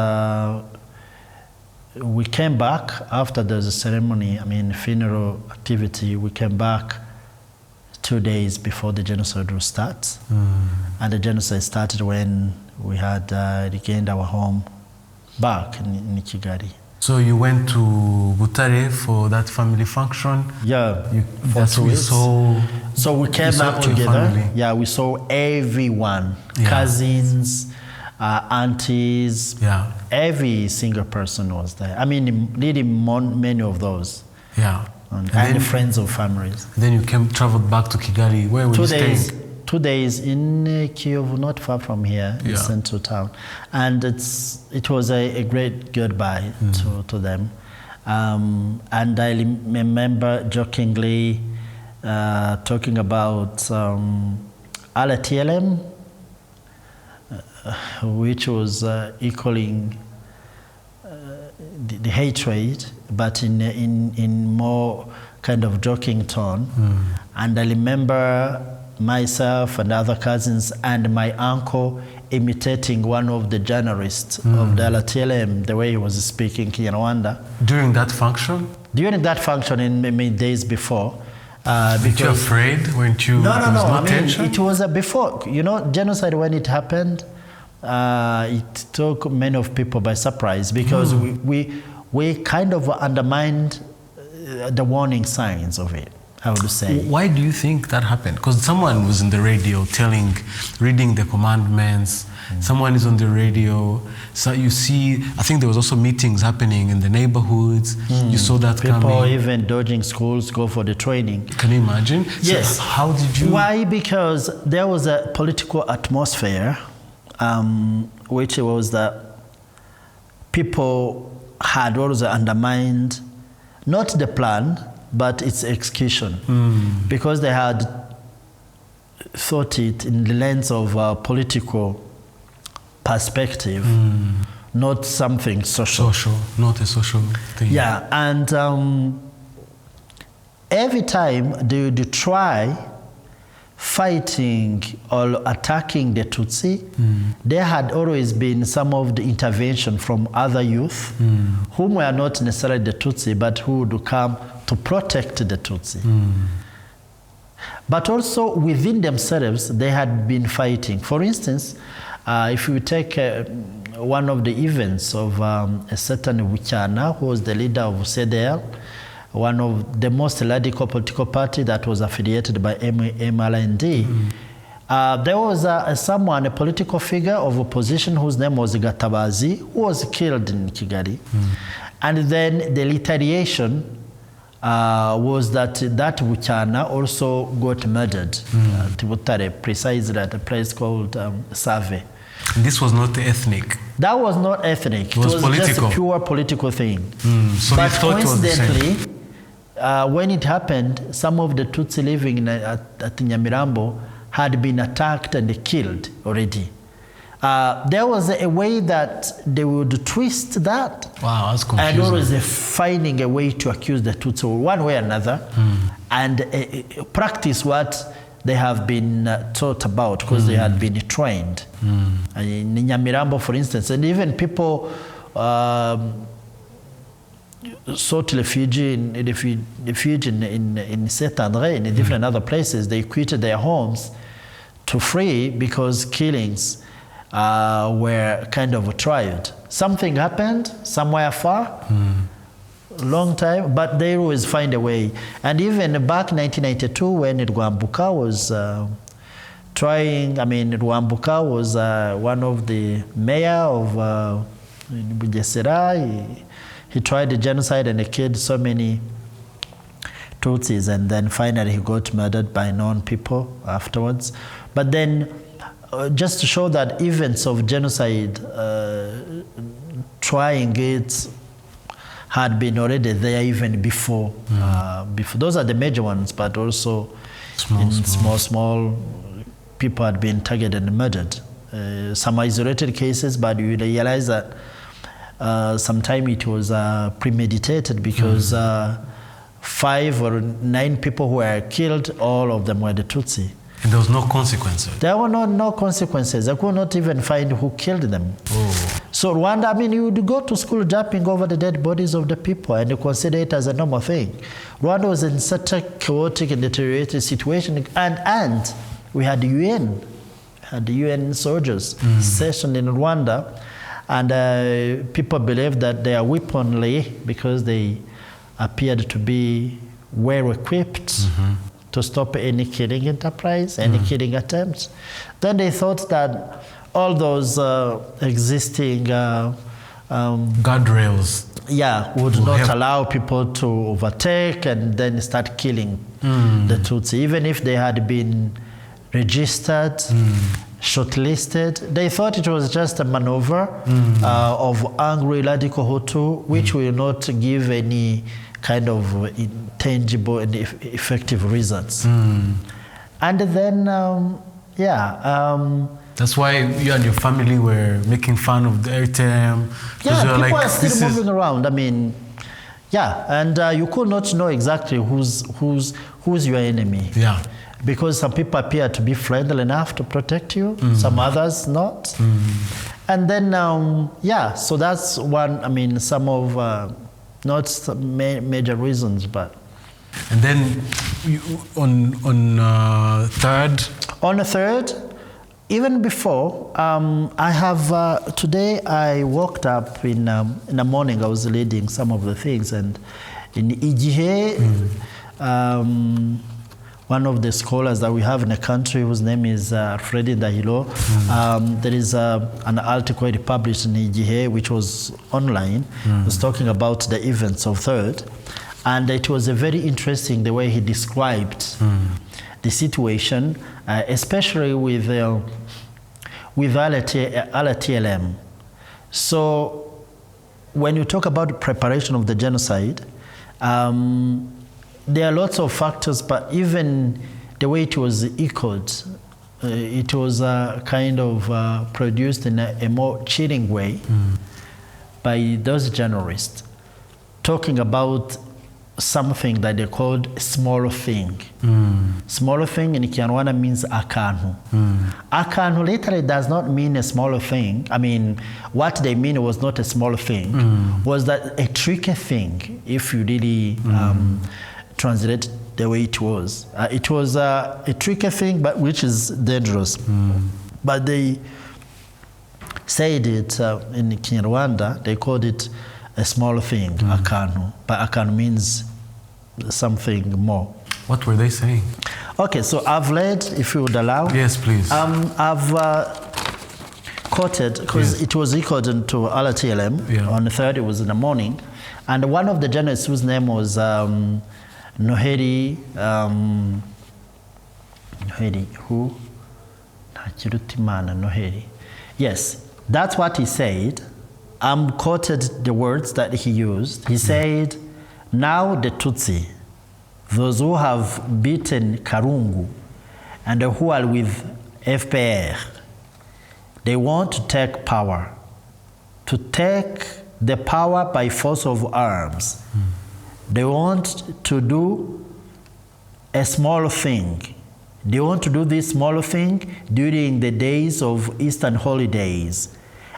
we came back after the ceremony, funeral activity. We came back 2 days before the genocide will start. And the genocide started when we had regained our home back in Kigali. So you went to Butare for that family function? Yeah. That's we saw. So we came back together. Yeah, we saw everyone, cousins, aunties. Yeah. Every single person was there. Really many of those. Yeah. And friends of families. Then you traveled back to Kigali. Where were you staying? 2 days in Kyiv, not far from here, in central town. And it was a great goodbye to them. And I remember jokingly talking about RTLM, which was equaling the hatred, but in more kind of joking tone. And I remember myself and other cousins and my uncle imitating one of the journalists of the RTLM, the way he was speaking in Rwanda. During that function? During that function in days before. Were you afraid? Weren't you? No. It was before. Genocide, when it happened, it took many of people by surprise because we kind of undermined the warning signs of it, I would say. Why do you think that happened? Because someone was in the radio reading the commandments. Someone is on the radio. So you see, I think there was also meetings happening in the neighborhoods. You saw that people coming. People even dodging schools, go for the training. Can you imagine? Yes. So how did you? Why? Because there was a political atmosphere, which was that people had always undermined not the plan, but its execution, because they had thought it in the lens of political perspective, not something social. Not a social thing. Yeah, and every time they would try fighting or attacking the Tutsi, there had always been some of the intervention from other youth whom were not necessarily the Tutsi, but who would come to protect the Tutsi. But also within themselves, they had been fighting. For instance, if you take one of the events of a certain Wichana, who was the leader of CDL, one of the most radical political party that was affiliated by MLND, there was a political figure of opposition whose name was Gatabazi, who was killed in Kigali. And then the retaliation was that Wichana also got murdered, Tibutare, precisely at a place called Save. This was not ethnic. That was not ethnic. It was political. Just a pure political thing. So but you thought coincidentally, it was the same. when it happened, some of the Tutsi living at Nyamirambo had been attacked and killed already. There was a way that they would twist that. Wow, that's confusing. And always finding a way to accuse the Tutsi one way or another, and practice what they have been taught about, because they had been trained. In Nyamirambo, for instance, and even people sought refuge in Saint-André and in different other places. They quitted their homes to flee because killings were kind of tried. Something happened somewhere far, long time, but they always find a way. And even back in 1992, when Rwambuka was Rwambuka was one of the mayor of Serrah. He tried the genocide and he killed so many Tutsis, and then finally he got murdered by known people afterwards. But then, just to show that events of genocide, trying it, had been already there even before. Before those are the major ones, but also small people had been targeted and murdered. Some isolated cases, but you realize that sometimes it was premeditated, because 5 or 9 people who were killed, all of them were the Tutsi. And there was no consequences? There were no consequences. I could not even find who killed them. Oh. So Rwanda, you would go to school jumping over the dead bodies of the people and you consider it as a normal thing. Rwanda was in such a chaotic and deteriorated situation, and we had the UN soldiers stationed in Rwanda, and people believed that they are weaponly because they appeared to be well equipped to stop any killing enterprise, any killing attempts. Then they thought that all those existing guardrails would not allow people to overtake and then start killing the Tutsi. Even if they had been registered, shortlisted, they thought it was just a maneuver of angry radical Hutu, which will not give any kind of tangible and effective results. And then, that's why you and your family were making fun of the ATM. Yeah, people are still moving around. and you could not know exactly who's your enemy. Yeah. Because some people appear to be friendly enough to protect you, some others not. And then, so that's one, some of, not some major reasons, but. And then on 3rd? On the 3rd, even before, I have, today I woke up in the morning, I was reading some of the things, and in Igihe, one of the scholars that we have in the country, whose name is Freddy Ndahiro, there is an article he published in Igihe, which was online, was talking about the events of 3rd. And it was very interesting the way he described the situation, especially with RTLM. So when you talk about preparation of the genocide, there are lots of factors, but even the way it was echoed, it was kind of produced in a more chilling way by those journalists, talking about something that they called small thing. Small thing in Kinyarwanda means akantu. Akantu literally does not mean a small thing. What they mean was not a small thing, was that a tricky thing, if you really translate the way it was. It was a tricky thing, but which is dangerous. But they said it in Kinyarwanda, they called it a small thing, akantu. But akantu means something more. What were they saying? Okay, so I've read, if you would allow. Yes, please. I've quoted, because it was echoed into RTLM on the 3rd, it was in the morning. And one of the journalists whose name was Noheri, Noheri. Yes, that's what he said. Quoted the words that he used. He said, now the Tutsi, those who have beaten Karungu, and who are with FPR. They want to take power, to take the power by force of arms. They want to do a small thing. They want to do this small thing during the days of Eastern holidays.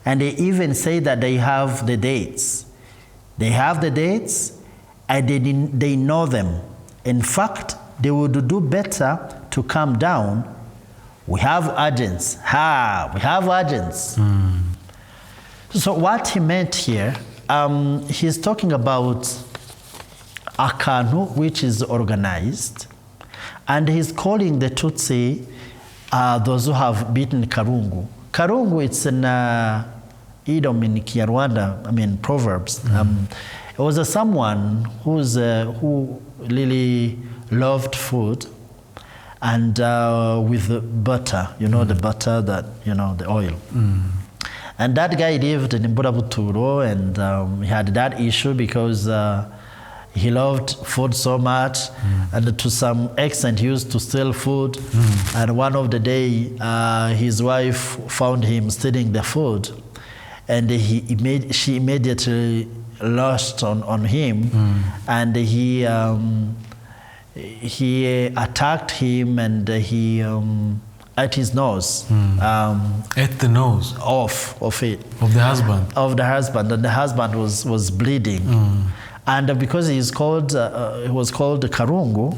And they even say that they have the dates. They have the dates, and they know them. In fact, they would do better to calm down. We have agents. We have agents. So what he meant here, he's talking about Akanu, which is organized, and he's calling the Tutsi those who have beaten Karungu. Karungu, it's an idiom in Kinyarwanda, Proverbs. It was someone who really loved food, and with butter, the butter that, the oil. And that guy lived in Burabuturo, and he had that issue because he loved food so much, and to some extent he used to steal food. And one of the day, his wife found him stealing the food, and she immediately lushed on him, and he attacked him, and he at his nose. At the nose? Of it. Of the husband? Of the husband, and the husband was bleeding. And because he was called Karungu,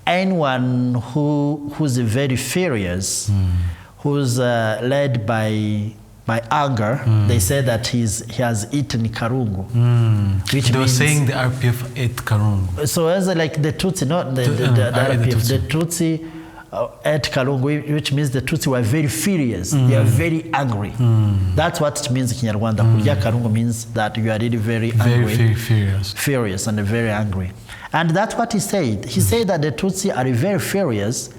anyone who's very furious, who's led by anger, they say that he has eaten Karungu. Which they were saying the RPF ate Karungu. So as like the Tutsi, not the RPF, the Tutsi ate Karungu, which means the Tutsi were very furious. They are very angry. That's what it means in Kinyarwanda. Kurya Karungu means that you are really very angry. Very furious. Furious and very angry. And that's what he said. He said that the Tutsi are very furious,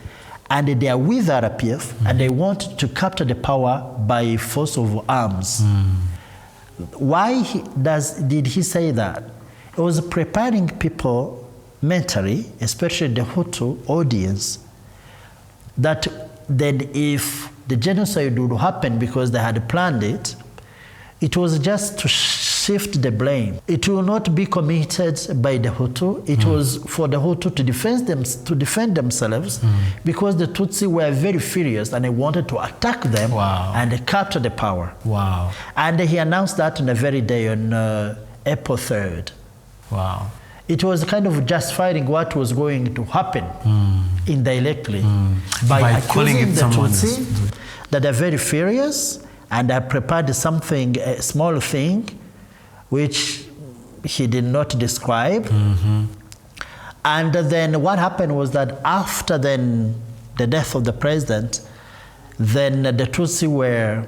and they are with RPF, and they want to capture the power by force of arms. Why did he say that? It was preparing people mentally, especially the Hutu audience, that then if the genocide would happen because they had planned it, it was just to shift the blame. It will not be committed by the Hutu. It was for the Hutu to defend themselves, because the Tutsi were very furious and they wanted to attack them and capture the power. And he announced that on the very day, on April 3rd. It was kind of justifying what was going to happen indirectly by accusing the Tutsi that they're very furious and I prepared something, a small thing, which he did not describe. And then what happened was that after then the death of the president, then the Tutsi were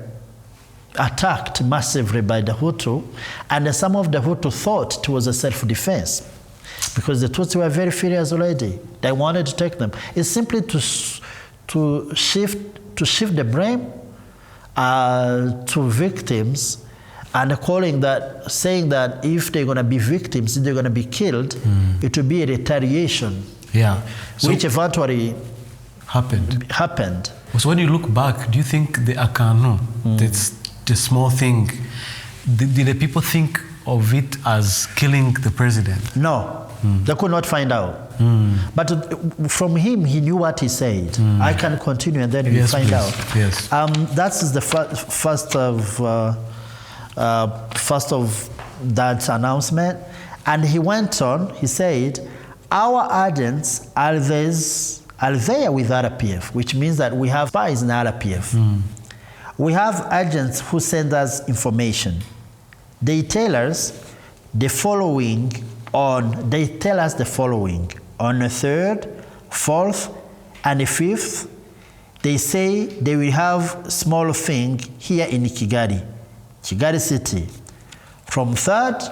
attacked massively by the Hutu, and some of the Hutu thought it was a self-defense, because the Tutsi were very furious already. They wanted to take them. It's simply to shift the blame to victims, and saying that if they're going to be victims, if they're going to be killed, it will be a retaliation. So which eventually happened. So when you look back, do you think the Akanu, that's the small thing, did the people think of it as killing the president? No. They could not find out. But from him, he knew what he said. I can continue and then we find out. Yes. That's the first of that announcement. And he went on, he said, our agents are there with RPF, which means that we have spies in RPF. We have agents who send us information. They tell us the following on the 3rd, 4th, and the 5th. They say they will have small thing here in Kigali City. From 3rd,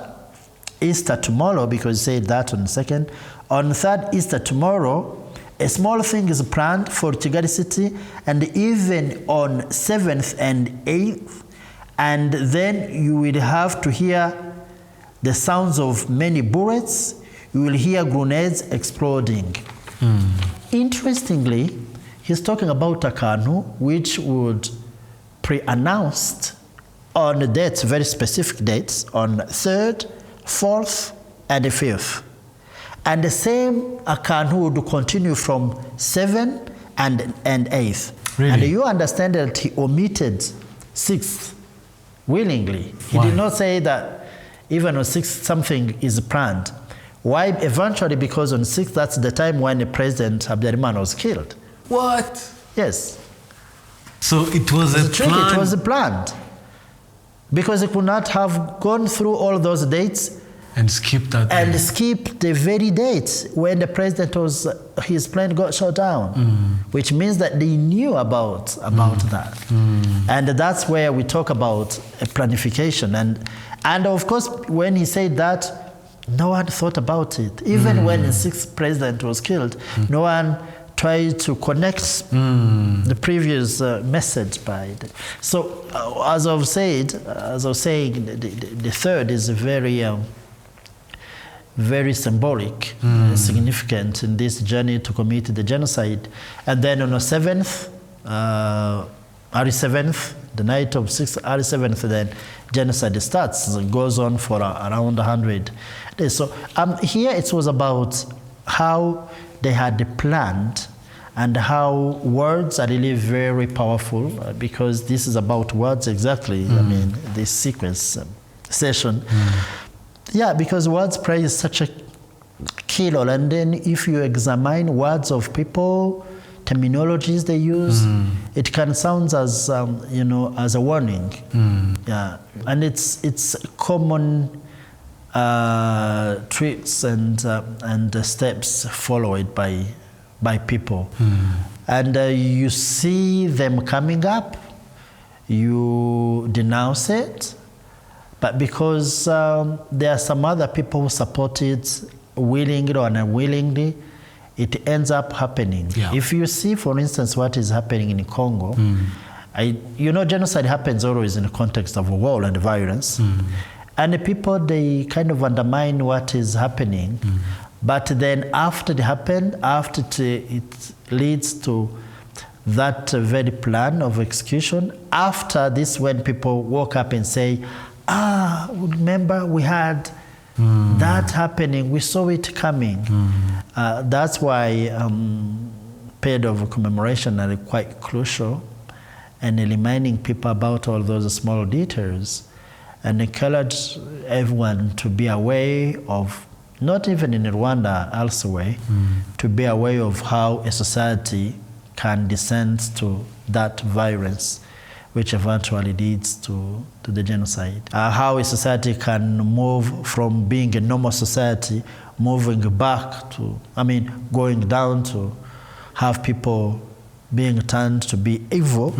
Easter tomorrow, because he said that on the 2nd, on 3rd Easter tomorrow, a small thing is planned for Kigali City, and even on 7th and 8th, and then you will have to hear the sounds of many bullets. You will hear grenades exploding. Interestingly, he's talking about a Kanu which would pre-announced on the dates, very specific dates, on 3rd, 4th, and the 5th. And the same Kanu would continue from 7th and 8th. Really? And you understand that he omitted 6th willingly. He Why? did not say that even on 6th something is planned. Why? Eventually, because on 6th, that's the time when the President Habyarimana was killed. What? Yes. So it was a plan. It was planned. Because he could not have gone through all those dates and skip that. and day. skip the very date when the president was, his plane got shot down, which means that they knew about that. And that's where we talk about a planification. And of course, when he said that, no one thought about it. Even when the 6th president was killed, no one tried to connect the previous message by it. So, as I was saying, the 3rd is very symbolic, significant in this journey to commit the genocide. And then on the 7th, early 7th, the night of 6th, early 7th, then genocide starts. It goes on for around 100 days. So here it was about how they had planned and how words are really very powerful because this is about words exactly. I mean, this sequence session. Yeah, because words play such a key role. And then if you examine words of people, terminologies they use, it can sound as as a warning. Yeah, and it's common traits and steps followed by people, and you see them coming up, you denounce it, but because there are some other people who support it willingly or unwillingly, it ends up happening. Yeah. If you see, for instance, what is happening in Congo, genocide happens always in the context of war and violence. And the people, they kind of undermine what is happening. But then after it happened, after it leads to that very plan of execution, after this, when people woke up and say, remember we had that happening, we saw it coming. That's why period of commemoration are quite crucial, and reminding people about all those small details, and encourage everyone to be aware of, not even in Rwanda, elsewhere, to be aware of how a society can descend to that violence, which eventually leads to the genocide. How a society can move from being a normal society, moving back to, going down to have people being turned to be evil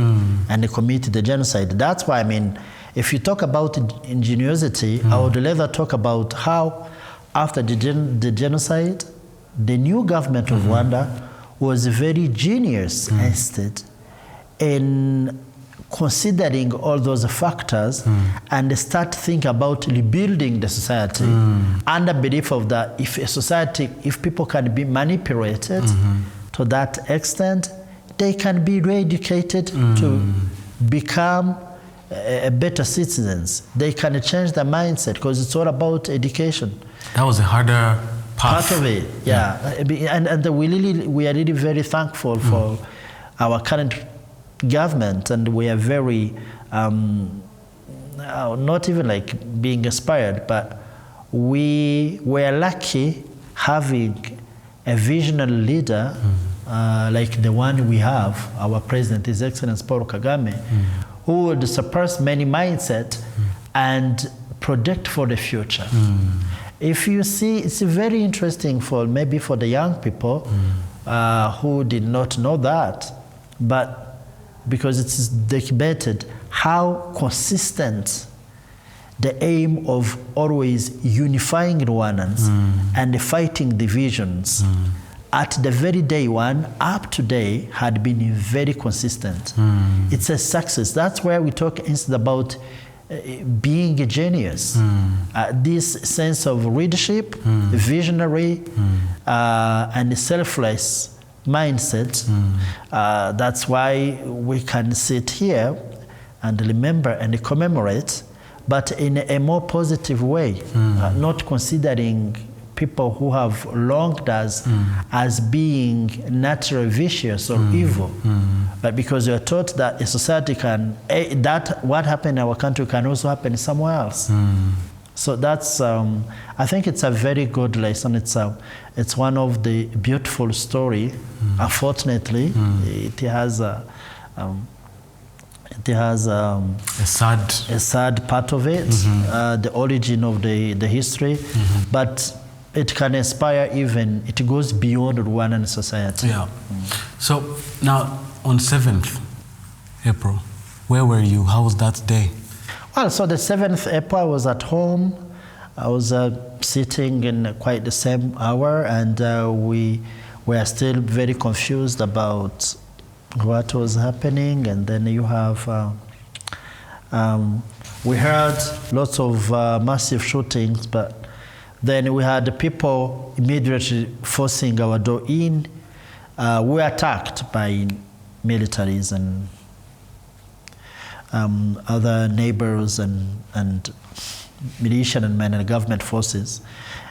and they commit the genocide. That's why, if you talk about ingenuity, I would rather talk about how after the genocide, the new government of Rwanda was very genius instead in considering all those factors and start thinking about rebuilding the society under belief of that if people can be manipulated to that extent, they can be re-educated to become better citizens. They can change their mindset because it's all about education. That was a harder path. Part of it, yeah. And we are really very thankful for our current government, and we are very, not even like being inspired, but we were lucky having a visionary leader like the one we have, our president, His Excellency Paul Kagame, who would suppress many mindsets and project for the future. If you see, it's very interesting for the young people who did not know that, but because it's documented how consistent the aim of always unifying Rwandans and fighting divisions at the very day one up to day had been very consistent. It's a success. That's where we talk instead about being a genius. This sense of leadership, visionary, and selfless mindset. That's why we can sit here and remember and commemorate, but in a more positive way, not considering people who have wronged us as being naturally vicious or evil, but because we are taught that a society can, that what happened in our country can also happen somewhere else. So that's, I think it's a very good lesson. It's one of the beautiful story. Unfortunately, it has a sad part of it, the origin of the history, but it can inspire even, it goes beyond Rwandan society. Yeah. So now on 7th April, where were you? How was that day? Well, so the 7th April, I was at home. I was sitting in quite the same hour, and we were still very confused about what was happening. And then you have, we heard lots of massive shootings, but then we had people immediately forcing our door in. We were attacked by militaries and other neighbors and militia and men and government forces.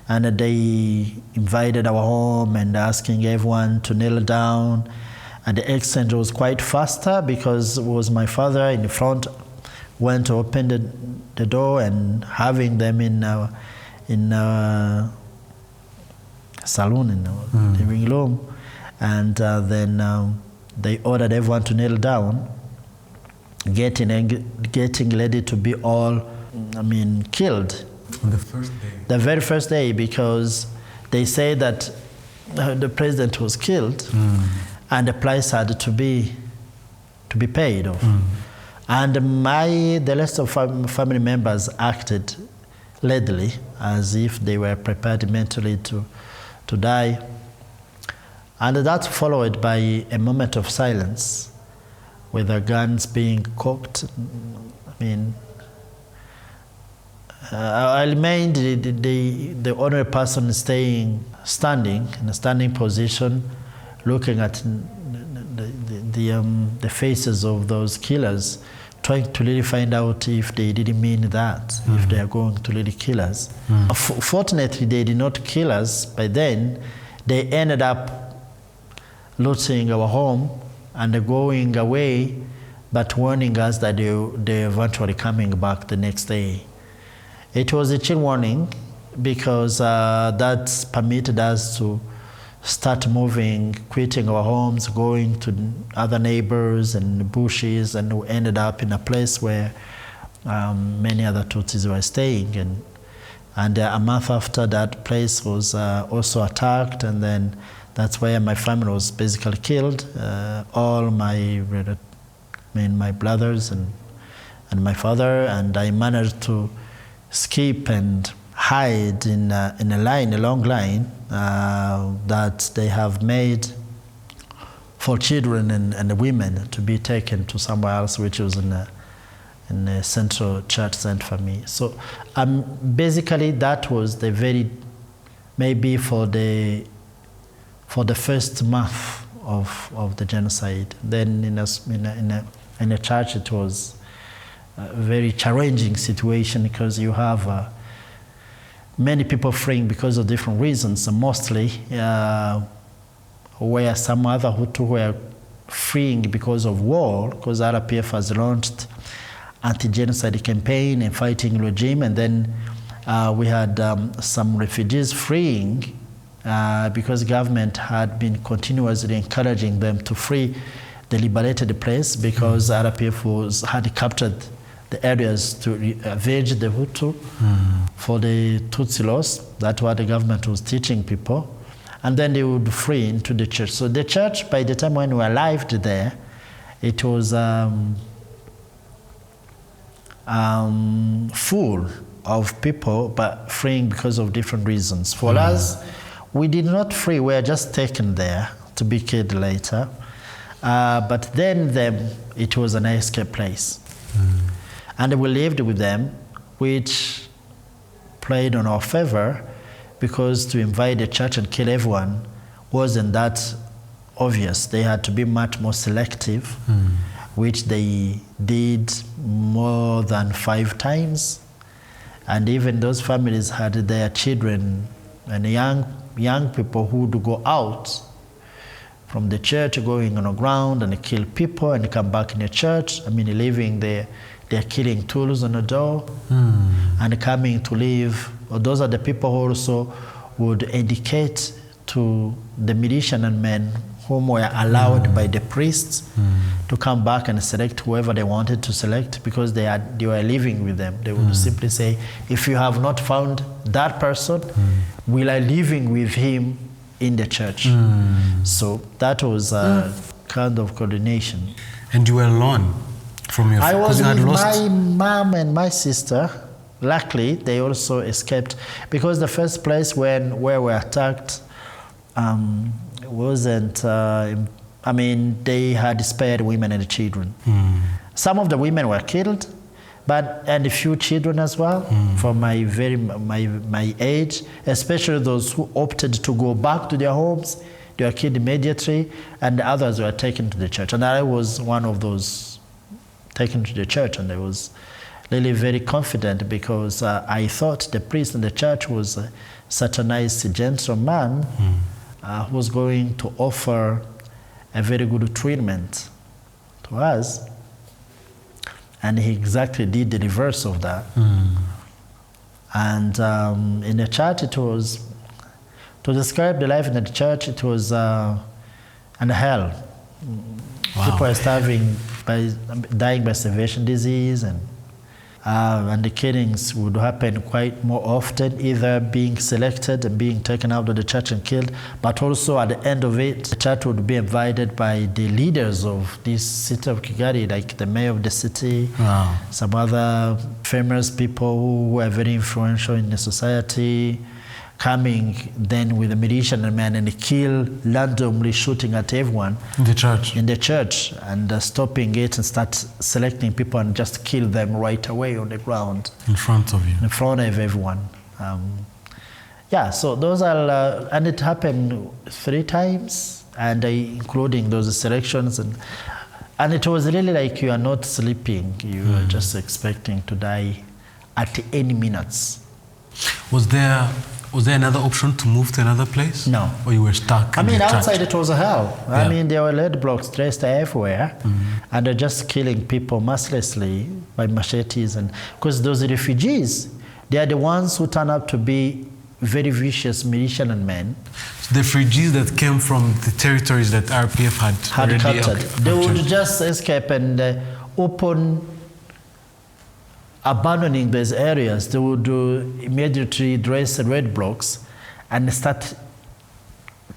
And they invaded our home and asking everyone to kneel down. And the exchange was quite faster because it was my father in the front, went to open the door and having them in our saloon, in our living room. And then they ordered everyone to kneel down, getting ready to be all, killed. On the first day? The very first day, because they say that the president was killed and the price had to be paid off. And the rest of family members acted readily, as if they were prepared mentally to die. And that's followed by a moment of silence, with the guns being cocked. I remained the only person standing in a standing position, looking at the faces of those killers, trying to really find out if they didn't mean that, if they are going to really kill us. Fortunately, they did not kill us. By then, they ended up looting our home and going away, but warning us that they're eventually coming back the next day. It was a chill warning because that permitted us to start moving, quitting our homes, going to other neighbors and bushes, and we ended up in a place where many other Tutsis were staying. And a month after, that place was also attacked, and then that's where my family was basically killed. All my brothers and my father, and I managed to escape and hide in a long line that they have made for children and women to be taken to somewhere else, which was in a central church center for me. So basically that was the maybe for the first month of the genocide. Then in a church it was a very challenging situation because you have many people fleeing because of different reasons, mostly where some other Hutu were fleeing because of war, because RPF has launched anti-genocide campaign and fighting regime, and then we had some refugees fleeing because government had been continuously encouraging them to flee the liberated place because RPF had captured the areas to avenge the Hutu for the Tutsi loss. That's what the government was teaching people. And then they would flee into the church. So the church, by the time when we arrived there, it was full of people, but fleeing because of different reasons. For us, we did not flee, we were just taken there to be killed later. But then it was an escape place. And we lived with them, which played on our favor, because to invade the church and kill everyone wasn't that obvious. They had to be much more selective, which they did more than 5 times. And even those families had their children and young people who would go out from the church, going on the ground and kill people and come back in the church. I mean, leaving their killing tools on the door and coming to live. Those are the people who also would indicate to the militiamen men whom were allowed by the priests to come back and select whoever they wanted to select, because they were living with them. They would simply say, if you have not found that person, we are living with him in the church. So that was a kind of coordination. And you were alone from your I was you with my mom and my sister. Luckily, they also escaped, because the first place where we attacked wasn't, I mean, they had spared women and children. Some of the women were killed, and a few children as well, from my age, especially those who opted to go back to their homes. They were killed immediately, and the others were taken to the church. And I was one of those taken to the church, and I was really very confident, because I thought the priest in the church was such a nice gentleman who was going to offer a very good treatment to us. And he exactly did the reverse of that. And in the church, it was, to describe the life in the church, it was an hell. Wow. People were dying by starvation disease, and the killings would happen quite more often, either being selected and being taken out of the church and killed, but also at the end of it, the church would be invited by the leaders of this city of Kigali, like the mayor of the city, some other famous people who were very influential in the society, coming then with a militiamen and kill, randomly shooting at everyone in the church, and stopping it and start selecting people and just kill them right away on the ground in front of you, in front of everyone. So those are, and it happened 3 times, and including those selections, and it was really like you are not sleeping, you are just expecting to die at any minutes. Was there another option to move to another place? No. Or you were stuck? I mean, outside it was a hell. Yeah. I mean, there were lead blocks traced everywhere, and they're just killing people mercilessly by machetes. And because those refugees, they are the ones who turn out to be very vicious militiamen men. So the refugees that came from the territories that RPF had already captured, they would just escape and abandoning those areas, they would immediately dress red blocks and start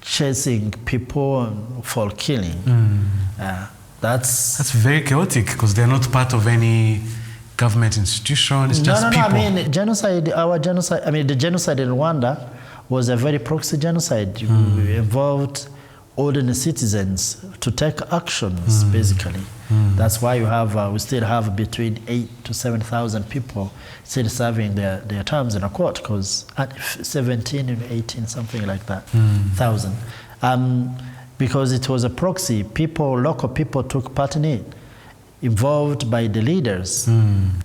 chasing people for killing. That's very chaotic because they're not part of any government institution. It's just people. I mean, the genocide in Rwanda was a very proxy genocide. It involved ordinary citizens to take actions, basically. That's why we still have between 8,000 to 7,000 people still serving their terms in a court, because 17 and 18, something like that, thousand. Because it was a proxy, local people took part in it, involved by the leaders.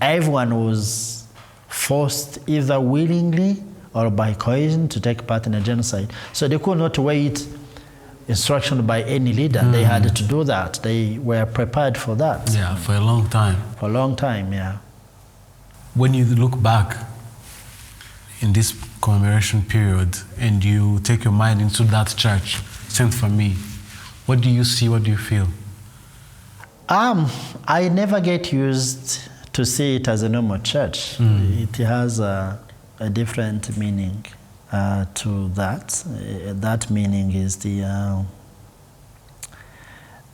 Everyone was forced either willingly or by coercion to take part in a genocide. So they could not wait instruction by any leader. They had to do that. They were prepared for that. Yeah, for a long time. For a long time, yeah. When you look back in this commemoration period and you take your mind into that church, Saint Famille, what do you see, what do you feel? I never get used to see it as a normal church. It has a different meaning to that. That meaning is the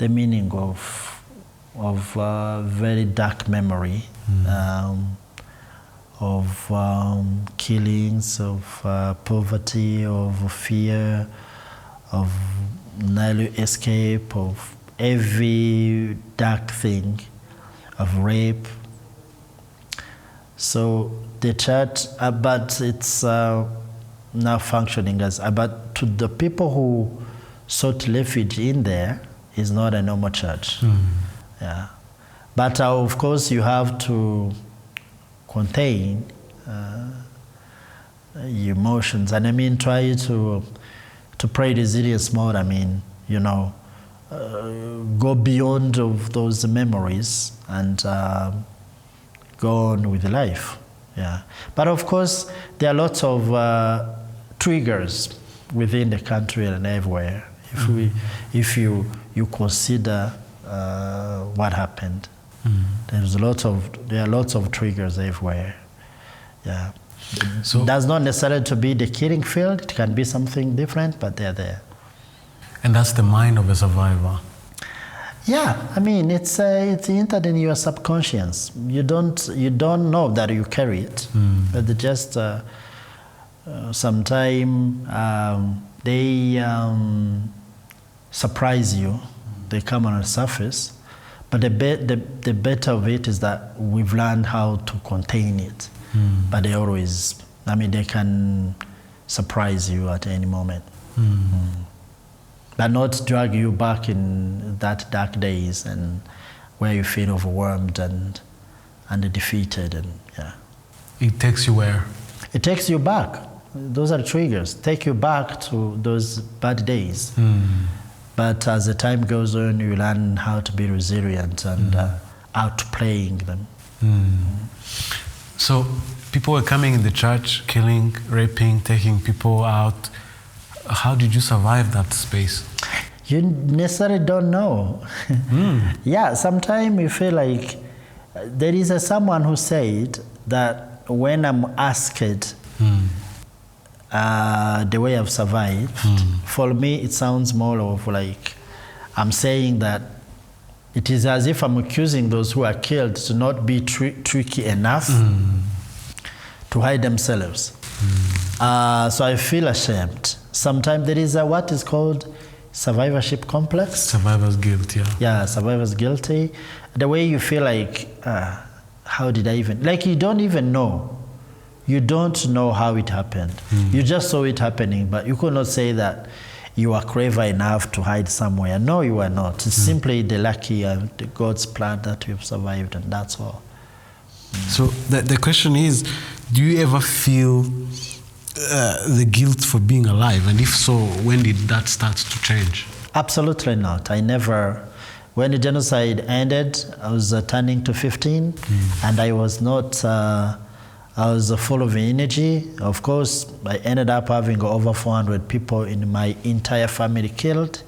meaning of very dark memory, of killings, of poverty, of fear, of narrow escape, of every dark thing, of rape. So the church, but it's now functioning as, but to the people who sought refuge in there is not a normal church. Yeah. But of course, you have to contain your emotions, and I mean, try to pray resilience mode. I mean, you know, go beyond of those memories and go on with life. Yeah. But of course, there are lots of triggers within the country and everywhere. If you consider what happened, there are lots of triggers everywhere. Yeah. So it does not necessarily to be the killing field. It can be something different, but they're there. And that's the mind of a survivor. Yeah, I mean, it's entered in your subconscious. You don't know that you carry it, but it just sometimes they surprise you. They come on the surface, but the better of it is that we've learned how to contain it. But they always, I mean, they can surprise you at any moment. But not drag you back in that dark days and where you feel overwhelmed and defeated, and yeah. It takes you where? It takes you back. Those are triggers. Take you back to those bad days. But as the time goes on, you learn how to be resilient and outplaying them. So people were coming in the church, killing, raping, taking people out. How did you survive that space? You necessarily don't know. Yeah, sometimes you feel like there is someone who said that when I'm asked the way I've survived, for me it sounds more of like I'm saying that it is as if I'm accusing those who are killed to not be tricky enough to hide themselves. So I feel ashamed. Sometimes there is what is called survivorship complex. Survivor's guilt, yeah. Yeah, survivor's guilty. The way you feel like, how did I even, like you don't even know. You don't know how it happened. You just saw it happening, but you could not say that you are clever enough to hide somewhere. No, you are not. It's simply the lucky, the God's plan that you've survived, and that's all. So the question is, do you ever feel the guilt for being alive? And if so, when did that start to change? Absolutely not. I never. When the genocide ended, I was turning to 15, and I was not. I was full of energy. Of course, I ended up having over 400 people in my entire family killed.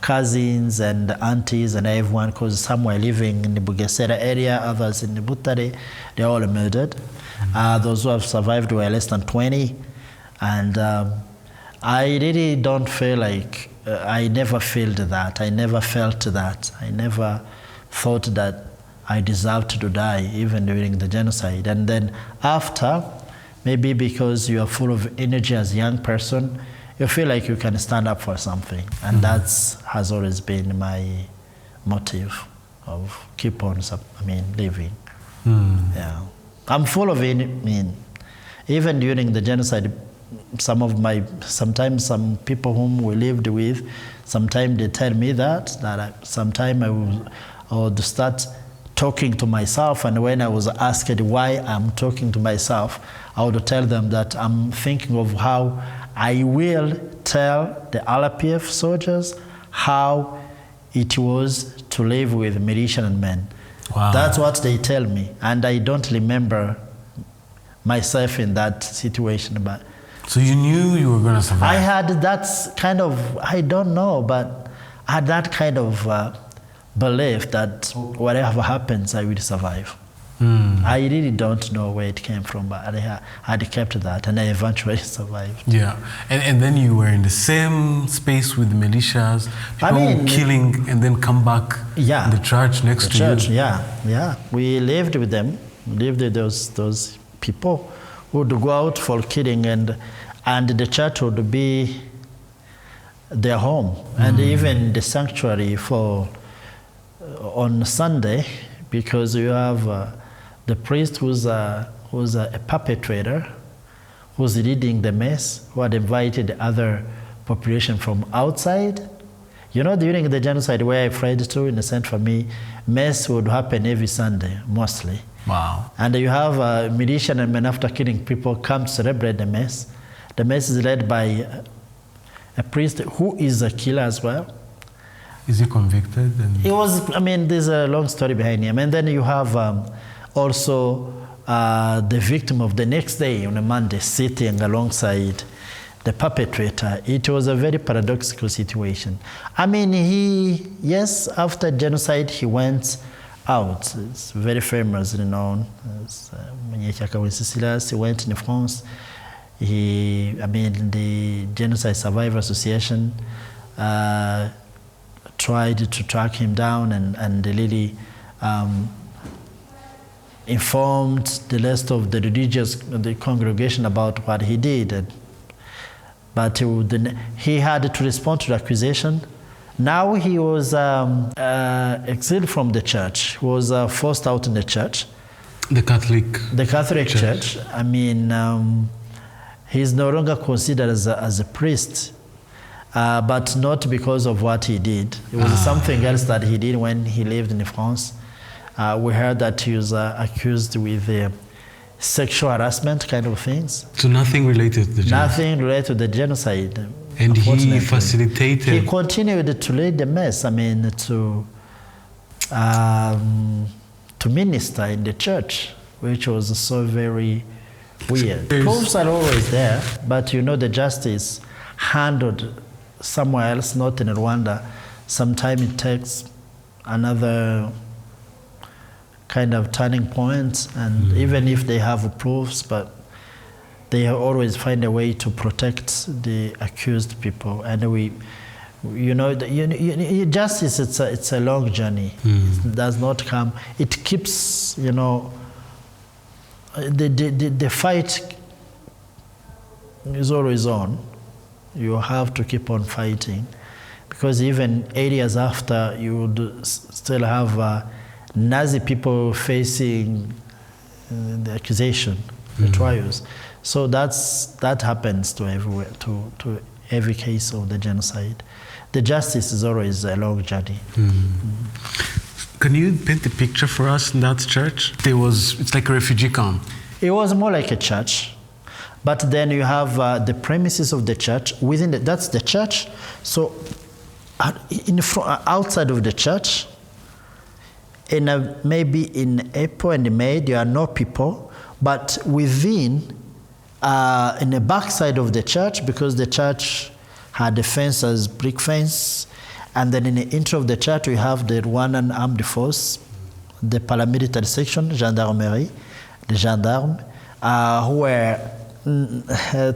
Cousins and aunties and everyone, because some were living in the Bugesera area, others in the Butare. They all murdered. Those who have survived were less than 20. And I really don't feel like, I never felt that. I never felt that. I never thought that I deserved to die, even during the genocide. And then after, maybe because you are full of energy as a young person, you feel like you can stand up for something. And that has always been my motive of keep on, living. Yeah. I'm full of it. Even during the genocide, sometimes some people whom we lived with, sometimes they tell me that sometimes I would start talking to myself, and when I was asked why I'm talking to myself, I would tell them that I'm thinking of how I will tell the RPF soldiers how it was to live with militiamen men. Wow. That's what they tell me, and I don't remember myself in that situation. But so you knew you were going to survive? I had that kind of, I don't know, but I had that kind of belief that whatever happens, I will survive. I really don't know where it came from, but I had kept that, and I eventually survived. Yeah, and then you were in the same space with militias, people killing, and then come back in the church next to you. Yeah. We lived with them. We lived with those people who would go out for killing, and the church would be their home, and even the sanctuary for on Sunday, because you have the priest who's a perpetrator, who's leading the mass, who had invited other population from outside. You know, during the genocide where I fled to, in the center for me, mass would happen every Sunday, mostly. Wow. And you have militiamen after killing people come to celebrate the mass. The mass is led by a priest who is a killer as well. Is he convicted? He was, I mean, there's a long story behind him. And then you have also the victim of the next day on a Monday sitting alongside the perpetrator. It was a very paradoxical situation. I mean, yes, after genocide, he went out. It's very famously known as Wenceslas. He went in France. The Genocide Survivor Association tried to track him down and really informed the rest of the congregation about what he did. But he had to respond to the accusation. Now he was exiled from the church. He was forced out in the church. The Catholic Church. I mean, he's no longer considered as a priest, but not because of what he did. It was something else that he did when he lived in France. We heard that he was accused with sexual harassment kind of things. So nothing related to the genocide? Nothing related to the genocide. And he facilitated? He continued to lead the mass, to minister in the church, which was so very weird. Proofs are always there, but the justice handled somewhere else, not in Rwanda. Sometimes it takes another kind of turning point, and even if they have proofs, but they always find a way to protect the accused people. And justice, it's a long journey. It does not come. It keeps, the fight is always on. You have to keep on fighting, because even 8 years after, you would still have Nazi people facing the accusation, the trials. So that happens to everywhere, to every case of the genocide. The justice is always a long journey. Can you paint a picture for us in that church? It's like a refugee camp. It was more like a church, but then you have the premises of the church. That's the church. So outside of the church, maybe in April and May, there are no people, but within, in the back side of the church, because the church had the fence as brick fence, and then in the intro of the church, we have the Rwandan Armed Force, the paramilitary section, gendarmerie, the gendarmes, who were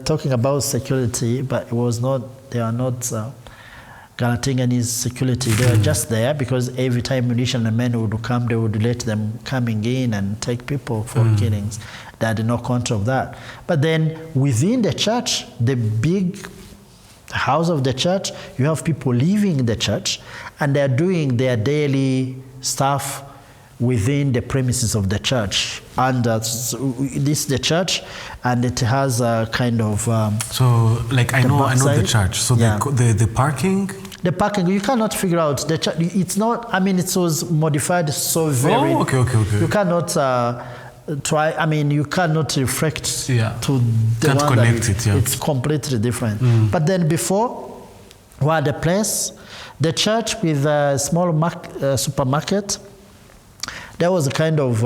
talking about security, but they are not guaranteeing any security. They were just there because every time militiamen would come, they would let them coming in and take people for killings. They had no control of that. But then within the church, the big house of the church, you have people living in the church, and they're doing their daily stuff within the premises of the church. And this is the church, and it has a kind of I know the church. So the parking. The parking, you cannot figure out the church. It's not. it was modified so very. Oh, okay. You cannot you cannot reflect to the can't one connect that it. It's completely different. But then before, we had a place, the church with a small supermarket. There was a kind of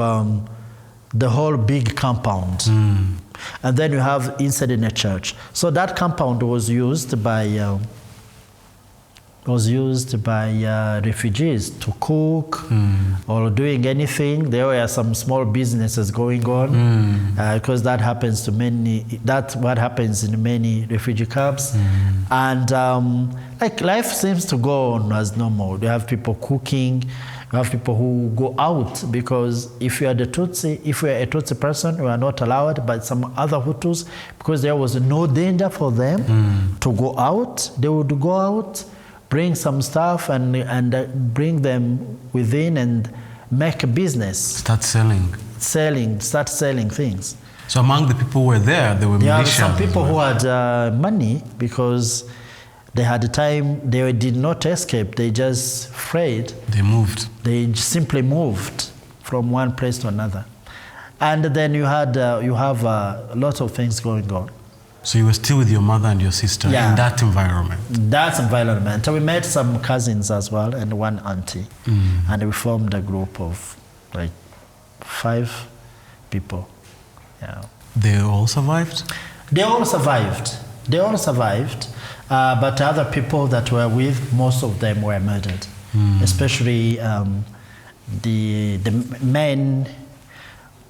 the whole big compound, and then you have inside in a church. So that compound was used by refugees to cook or doing anything. There were some small businesses going on because that happens to many. That's what happens in many refugee camps, and life seems to go on as normal. You have people cooking. You have people who go out, because if you are a Tutsi person, you are not allowed, but some other Hutus, because there was no danger for them to go out, they would go out, bring some stuff and bring them within and make a business. Start selling things. So among the people who were there were militias. Some people who had money, because They had the time, they did not escape, they just fled. They moved. They simply moved from one place to another. And then you have a lot of things going on. So you were still with your mother and your sister in that environment? That environment. We met some cousins as well and one auntie. And we formed a group of like 5 people. Yeah. They all survived? They all survived. But other people that were with, most of them were murdered. Especially the men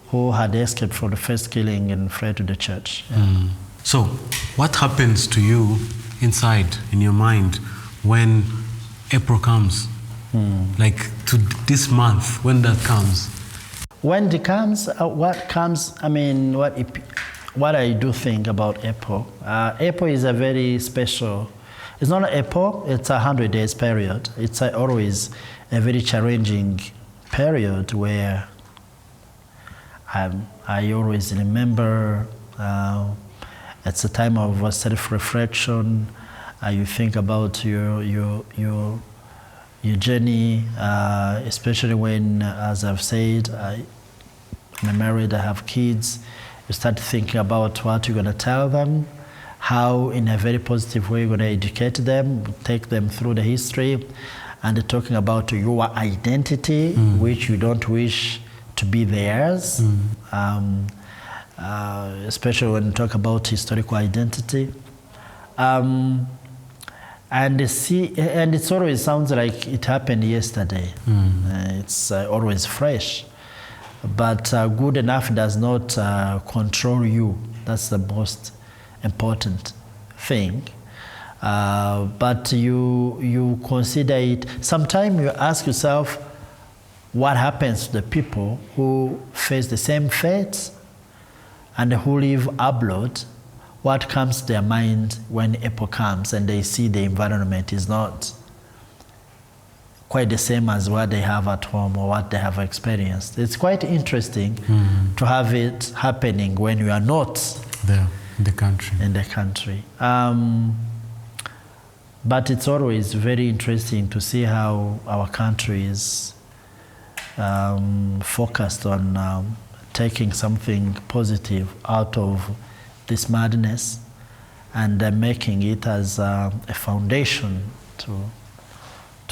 who had escaped from the first killing and fled to the church. Yeah. So, what happens to you inside, in your mind, when April comes? Like to this month, when that comes? When it comes, what comes, I mean, what I do think about April. April is a very special, it's not an April, it's a 100 days period. It's always a very challenging period where I always remember it's a time of self-reflection. You think about your journey, especially when, as I've said, I'm married, I have kids. You start thinking about what you're going to tell them, how in a very positive way you're going to educate them, take them through the history, and talking about your identity, which you don't wish to be theirs, especially when you talk about historical identity. And it always sounds like it happened yesterday. It's always fresh. But good enough does not control you. That's the most important thing. But you consider it. Sometimes you ask yourself, what happens to the people who face the same fate and who live abroad? What comes to their mind when April comes and they see the environment is not quite the same as what they have at home or what they have experienced? It's quite interesting to have it happening when you are not there in the country. But it's always very interesting to see how our country is focused on taking something positive out of this madness and making it as a foundation to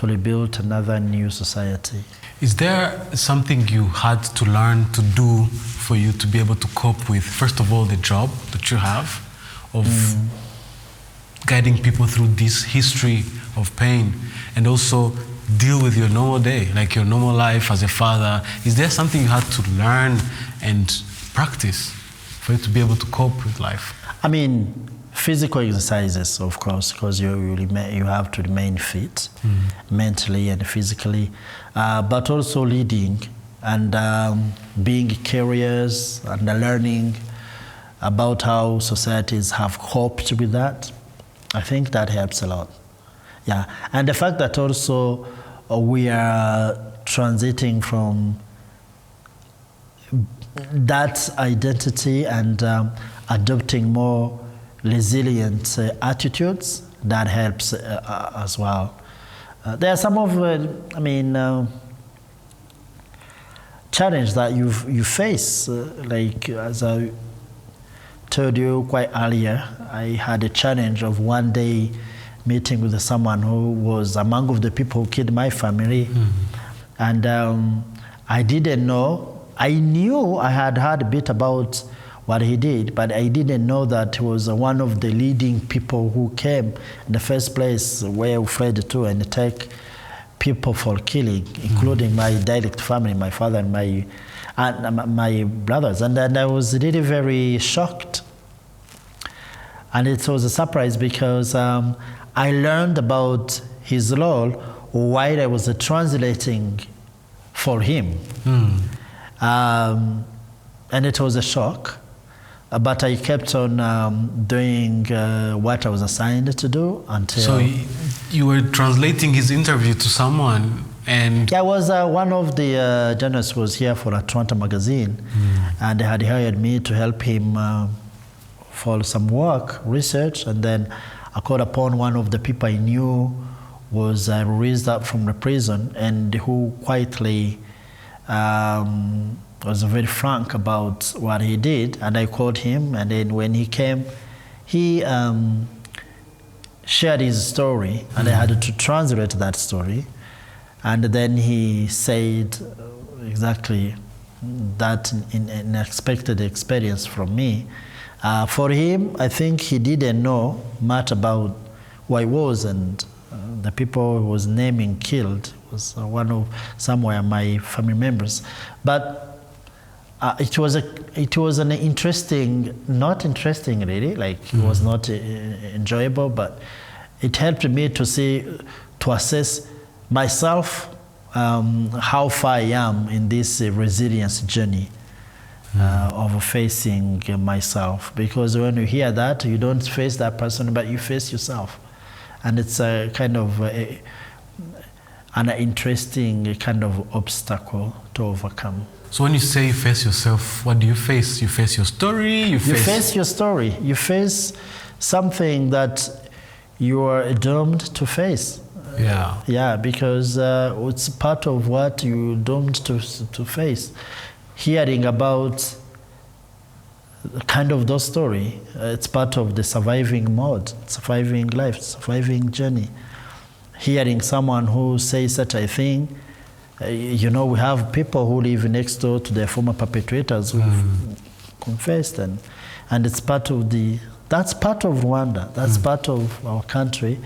rebuild another new society. Is there something you had to learn to do for you to be able to cope with, first of all, the job that you have of guiding people through this history of pain, and also deal with your normal day, like your normal life as a father? Is there something you had to learn and practice for you to be able to cope with life? I mean, physical exercises, of course, because you have to remain fit mentally and physically, but also leading and being curious and learning about how societies have coped with that. I think that helps a lot. Yeah, and the fact that also we are transiting from that identity and adopting more resilient attitudes, that helps as well. There are some of, challenge that you face, like as I told you quite earlier, I had a challenge of one day meeting with someone who was among of the people who killed my family. And I didn't know. I knew I had heard a bit about what he did, but I didn't know that he was one of the leading people who came in the first place where we fled to and take people for killing, including my direct family, my father and my brothers. And I was really very shocked. And it was a surprise because I learned about his role while I was translating for him. And it was a shock, but I kept on doing what I was assigned to do until... So you were translating his interview to someone, and... Yeah, I was one of the journalists was here for Atlanta magazine, and they had hired me to help him for some work, research, and then I I called upon one of the people I knew was released up from the prison and who quietly was very frank about what he did, and I called him, and then when he came, he shared his story, and I had to translate that story, and then he said exactly that in an unexpected experience from me. For him, I think he didn't know much about who I was, and the people who was naming killed was somewhere my family members. But it was an interesting, not interesting really, like it was not enjoyable, but it helped me to assess myself, how far I am in this resilience journey of facing myself. Because when you hear that, you don't face that person, but you face yourself. And it's a kind of an interesting kind of obstacle to overcome. So when you say you face yourself, what do you face? You face your story? You face your story. You face something that you are doomed to face. Yeah. Yeah, because it's part of what you're doomed to face. Hearing about kind of those story, it's part of the surviving mode, surviving life, surviving journey. Hearing someone who says such a thing, you know, we have people who live next door to their former perpetrators who've confessed, and it's part of that's part of Rwanda, that's part of our country,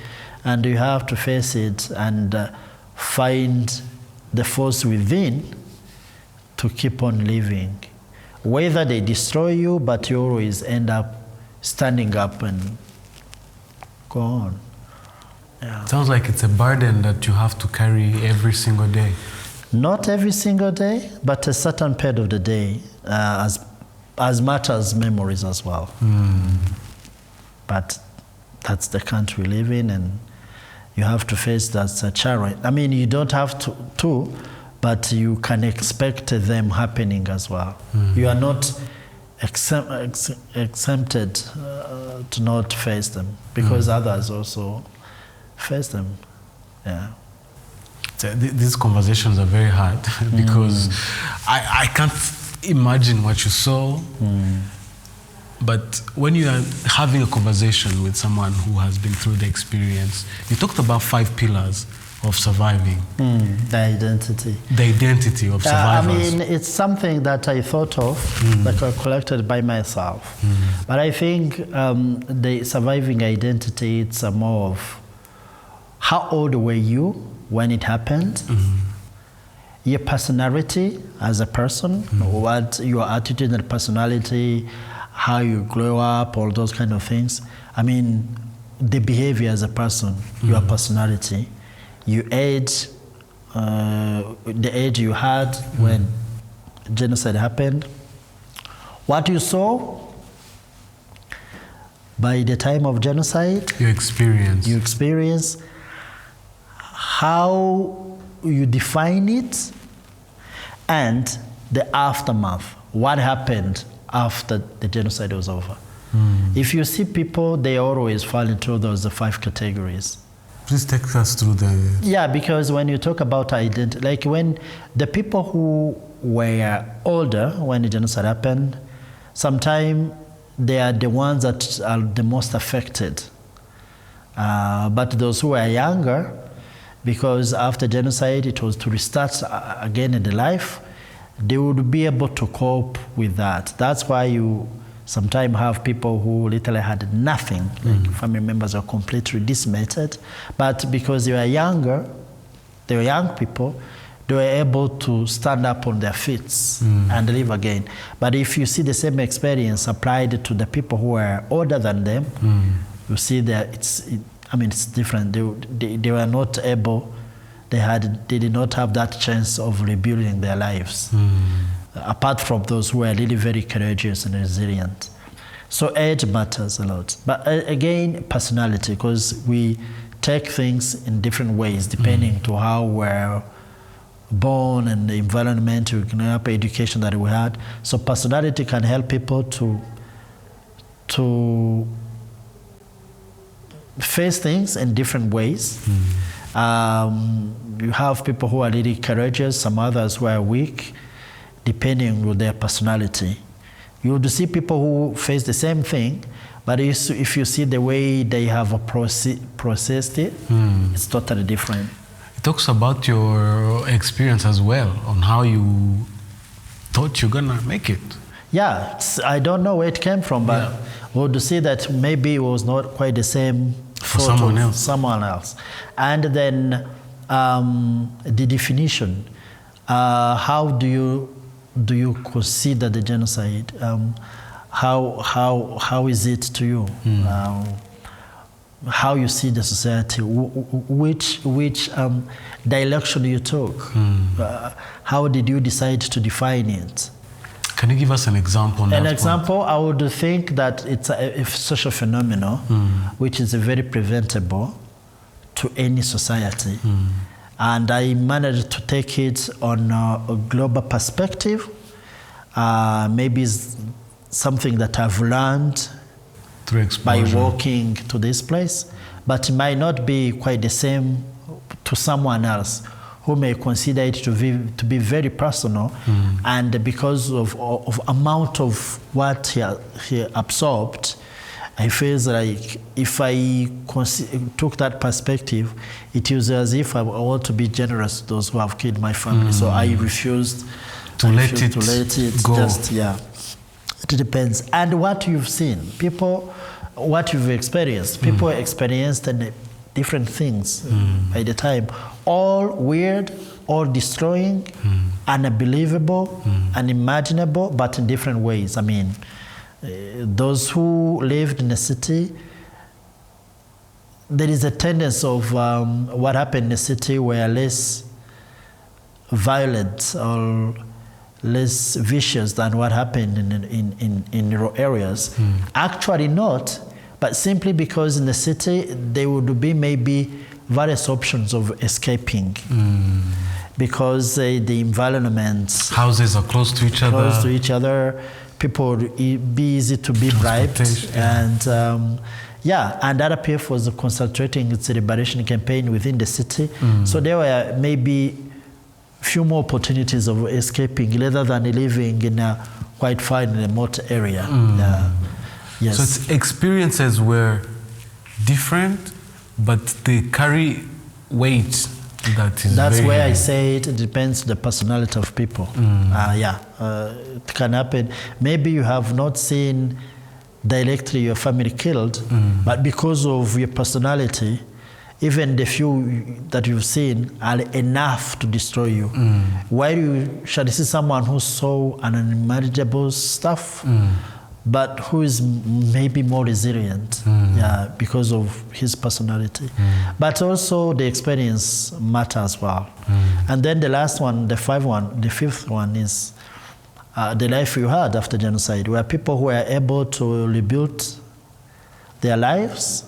and you have to face it and find the force within to keep on living. Whether they destroy you, but you always end up standing up and go on. Yeah. Sounds like it's a burden that you have to carry every single day. Not every single day, but a certain period of the day, as much as memories as well. But that's the country we live in, and you have to face that challenge. I mean, you don't have to, but you can expect them happening as well. You are not exempted to not face them, because others also face them. Yeah. These conversations are very hard because I can't imagine what you saw. But when you are having a conversation with someone who has been through the experience, you talked about 5 pillars of surviving. The identity. The identity of survivors. I mean, it's something that I thought of, that I collected by myself. But I think the surviving identity, it's more of how old were you when it happened, your personality as a person, what your attitude and personality, how you grow up, all those kind of things. I mean, the behavior as a person, your personality, your age, the age you had when genocide happened, what you saw by the time of genocide, your experience, how you define it, and the aftermath, what happened after the genocide was over. If you see people, they always fall into those 5 categories. Please take us through the... Yeah, because when you talk about identity, like when the people who were older when the genocide happened, sometimes they are the ones that are the most affected. But those who are younger, because after genocide it was to restart again in the life, they would be able to cope with that. That's why you sometimes have people who literally had nothing, like family members are completely decimated, but because they were younger, they were young people, they were able to stand up on their feet and live again. But if you see the same experience applied to the people who are older than them, you see that it's different. They were not able, they did not have that chance of rebuilding their lives, apart from those who are really very courageous and resilient. So age matters a lot. But again, personality, because we take things in different ways depending to how we're born and the environment, we grew up, education that we had. So personality can help people to face things in different ways. You have people who are really courageous, some others who are weak, depending on their personality. You would see people who face the same thing, but if you see the way they have processed it, it's totally different. It talks about your experience as well, on how you thought you're gonna make it. Yeah, I don't know where it came from, but we would see that maybe it was not quite the same for someone else. And then the definition, how do you consider the genocide? How is it to you? How you see the society? Which direction you took? How did you decide to define it? Can you give us an example? An example, I would think that it's a social phenomenon which is very preventable to any society. And I managed to take it on a global perspective. Maybe it's something that I've learned by walking to this place, but it might not be quite the same to someone else who may consider it to be very personal, and because of amount of what he absorbed, I feel like if I took that perspective, it was as if I want to be generous to those who have killed my family. So I refused to let it go. It depends. And what you've seen, what you've experienced, people experienced different things by the time. All weird, all destroying, unbelievable, unimaginable, but in different ways. I mean, those who lived in the city, there is a tendency of what happened in the city were less violent or less vicious than what happened in rural areas. Actually not, but simply because in the city there would be maybe various options of escaping. Because the environment... Houses are close to each other. People would be easy to be bribed. And and RPF was concentrating its liberation campaign within the city. So there were maybe few more opportunities of escaping rather than living in a quite far remote area. Yes. So its experiences were different, but they carry weight that is That's very where heavy. I say it depends on the personality of people. It can happen. Maybe you have not seen directly your family killed, but because of your personality, even the few that you've seen are enough to destroy you. While you shall see someone who saw an unimaginable stuff, but who is maybe more resilient, because of his personality. But also the experience matters well. And then the last one, the fifth one is the life you had after genocide, where people who were able to rebuild their lives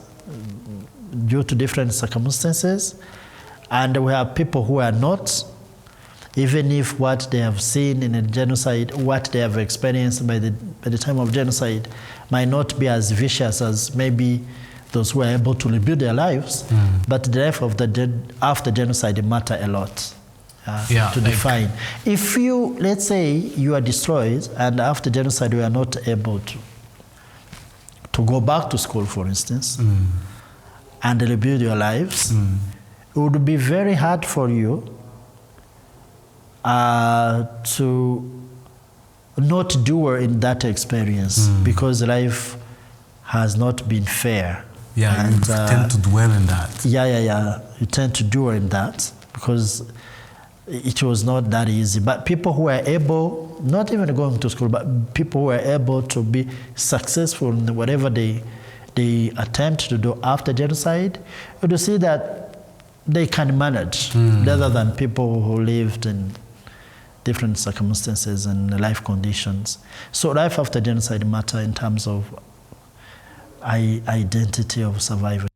due to different circumstances, and we have people who are not, even if what they have seen in a genocide, what they have experienced by the time of genocide might not be as vicious as maybe those who are able to rebuild their lives, but the life of after genocide matter a lot to define. If you, let's say you are destroyed and after genocide you are not able to go back to school, for instance, and rebuild your lives, it would be very hard for you to not do in that experience because life has not been fair. You tend to dwell in that. You tend to dwell in that because it was not that easy. But people who were able, not even going to school, but people who were able to be successful in whatever they attempt to do after genocide, you will see that they can manage rather than people who lived in different circumstances and life conditions. So life after genocide matter in terms of identity of survival.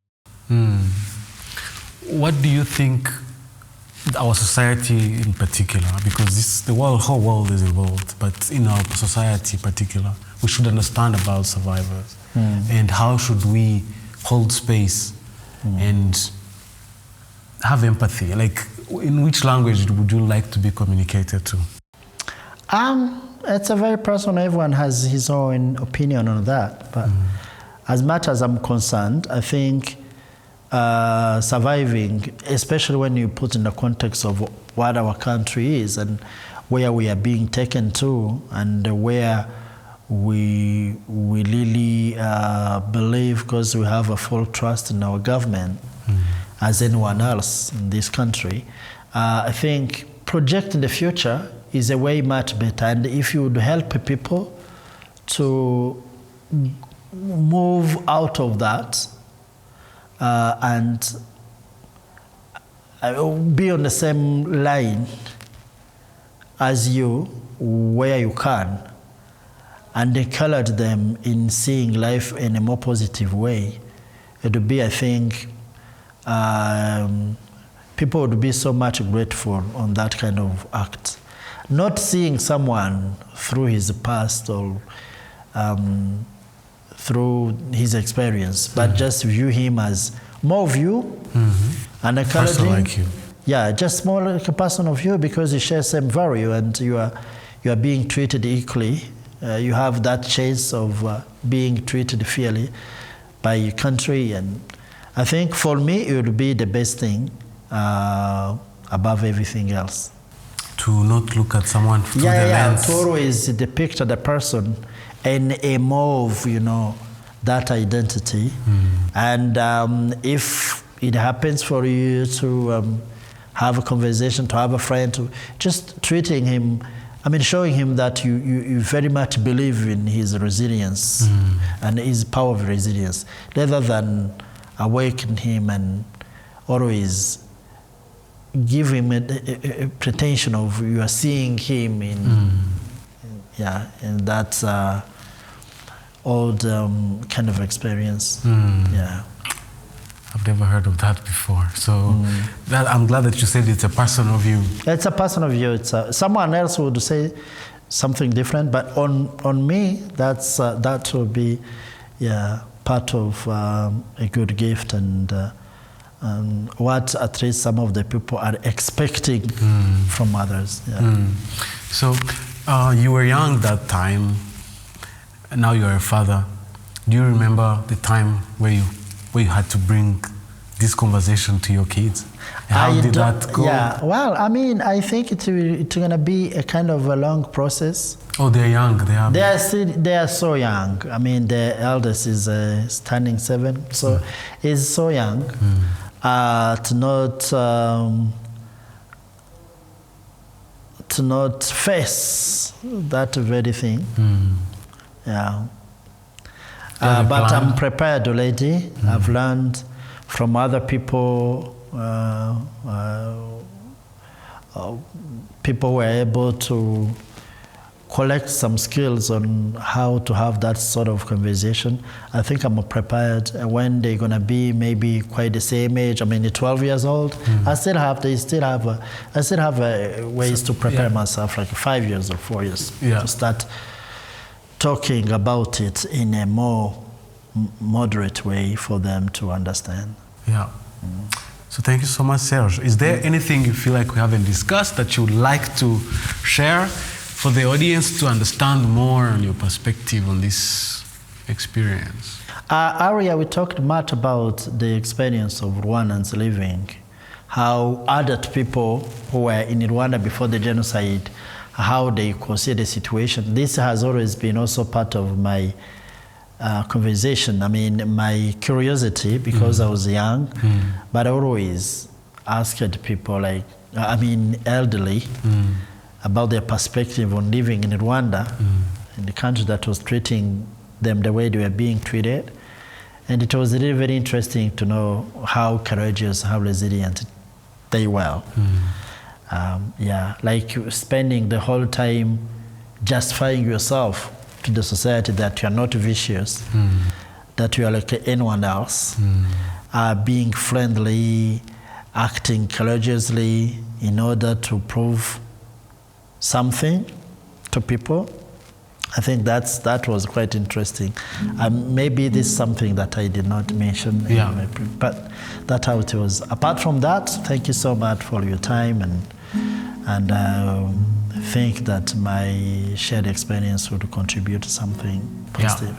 What do you think our society in particular, because the whole world is involved, but in our society in particular, we should understand about survivors and how should we hold space and have empathy? Like, in which language would you like to be communicated to? It's a very personal. Everyone has his own opinion on that. But as much as I'm concerned, I think surviving, especially when you put in the context of what our country is and where we are being taken to, and where we really believe, because we have a full trust in our government, as anyone else in this country, I think projecting the future is a way much better. And if you would help people to move out of that and be on the same line as you, where you can, and encourage them in seeing life in a more positive way, it would be, I think, people would be so much grateful on that kind of act. Not seeing someone through his past or through his experience, but just view him as more of you and encouraging. Person like you. Yeah, just more like a person of you, because you share same value and you are being treated equally. You have that chance of being treated fairly by your country, and I think for me it would be the best thing above everything else. To not look at someone through the lens. To always depict the person in a more of, that identity. And if it happens for you to have a conversation, to have a friend, to just treating him, showing him that you very much believe in his resilience and his power of resilience, rather than awaken him and always give him a pretension of you are seeing him in that old kind of experience. Yeah. I've never heard of that before. So I'm glad that you said it's a personal view. It's a personal view. Someone else would say something different, but on me, that will be part of a good gift and what at least some of the people are expecting from others. Yeah. So you were young that time, and now you're a father. Do you remember the time where you had to bring this conversation to your kids? How did that go? Yeah, well, I think it's going to be a kind of a long process. Oh, they're young. They are so young. The eldest is turning 7, so he's so young to not face that very thing. Yeah. But I'm prepared already. I've learned from other people. People were able to collect some skills on how to have that sort of conversation. I think I'm prepared when they're gonna be maybe quite the same age. 12 years old. I still have ways to prepare myself, like 5 years or 4 years to start talking about it in a more moderate way for them to understand. Yeah. So thank you so much, Serge. Is there anything you feel like we haven't discussed that you would like to share for the audience to understand more on your perspective on this experience? Earlier we talked much about the experience of Rwandans living, how adult people who were in Rwanda before the genocide, how they consider the situation. This has always been also part of my conversation. My curiosity, because I was young, but I always asked people elderly, about their perspective on living in Rwanda, in the country that was treating them the way they were being treated. And it was really very interesting to know how courageous, how resilient they were. Like spending the whole time justifying yourself to the society that you are not vicious, that you are like anyone else, being friendly, acting courageously in order to prove something to people, I think that was quite interesting. Maybe this is something that I did not mention, but that's how it was. Apart from that, thank you so much for your time, and think that my shared experience would contribute to something positive.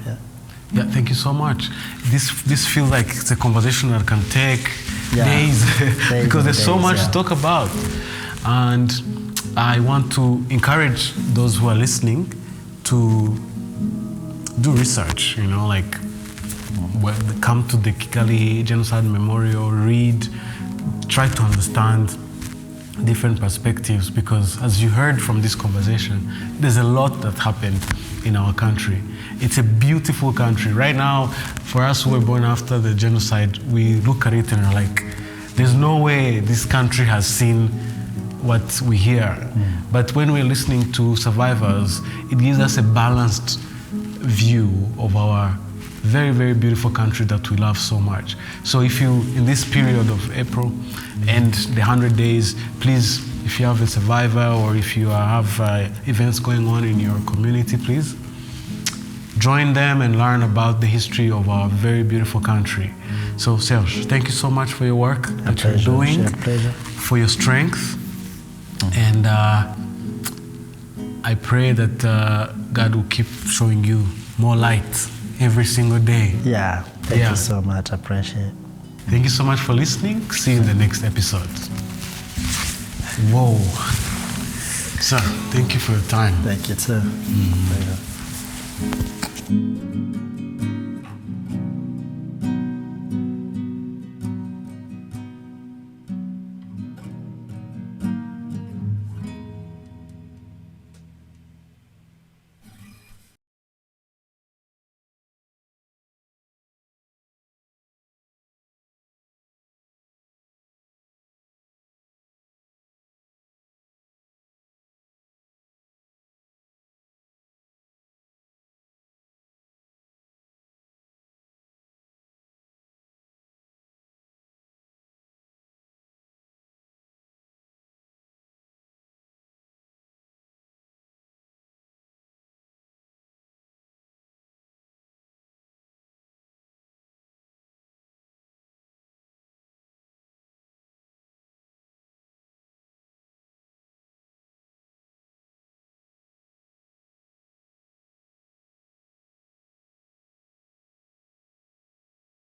Yeah, thank you so much. This feels like it's a conversation that can take days because there's so much to talk about. And I want to encourage those who are listening to do research, come to the Kigali Genocide Memorial, read, try to understand different perspectives, because as you heard from this conversation, there's a lot that happened in our country. It's a beautiful country. Right now, for us who were born after the genocide, we look at it and are like, there's no way this country has seen what we hear. But when we're listening to survivors, it gives us a balanced view of our very, very beautiful country that we love so much. So if you, in this period of April and the 100 days, please, if you have a survivor or if you have events going on in your community, please join them and learn about the history of our very beautiful country. So Serge, thank you so much for your work that you're doing, for your strength. And I pray that God will keep showing you more light every single day. Yeah, thank you so much. I appreciate it. Thank you so much for listening. See you in the next episode. Whoa. Sir, thank you for your time. Thank you too.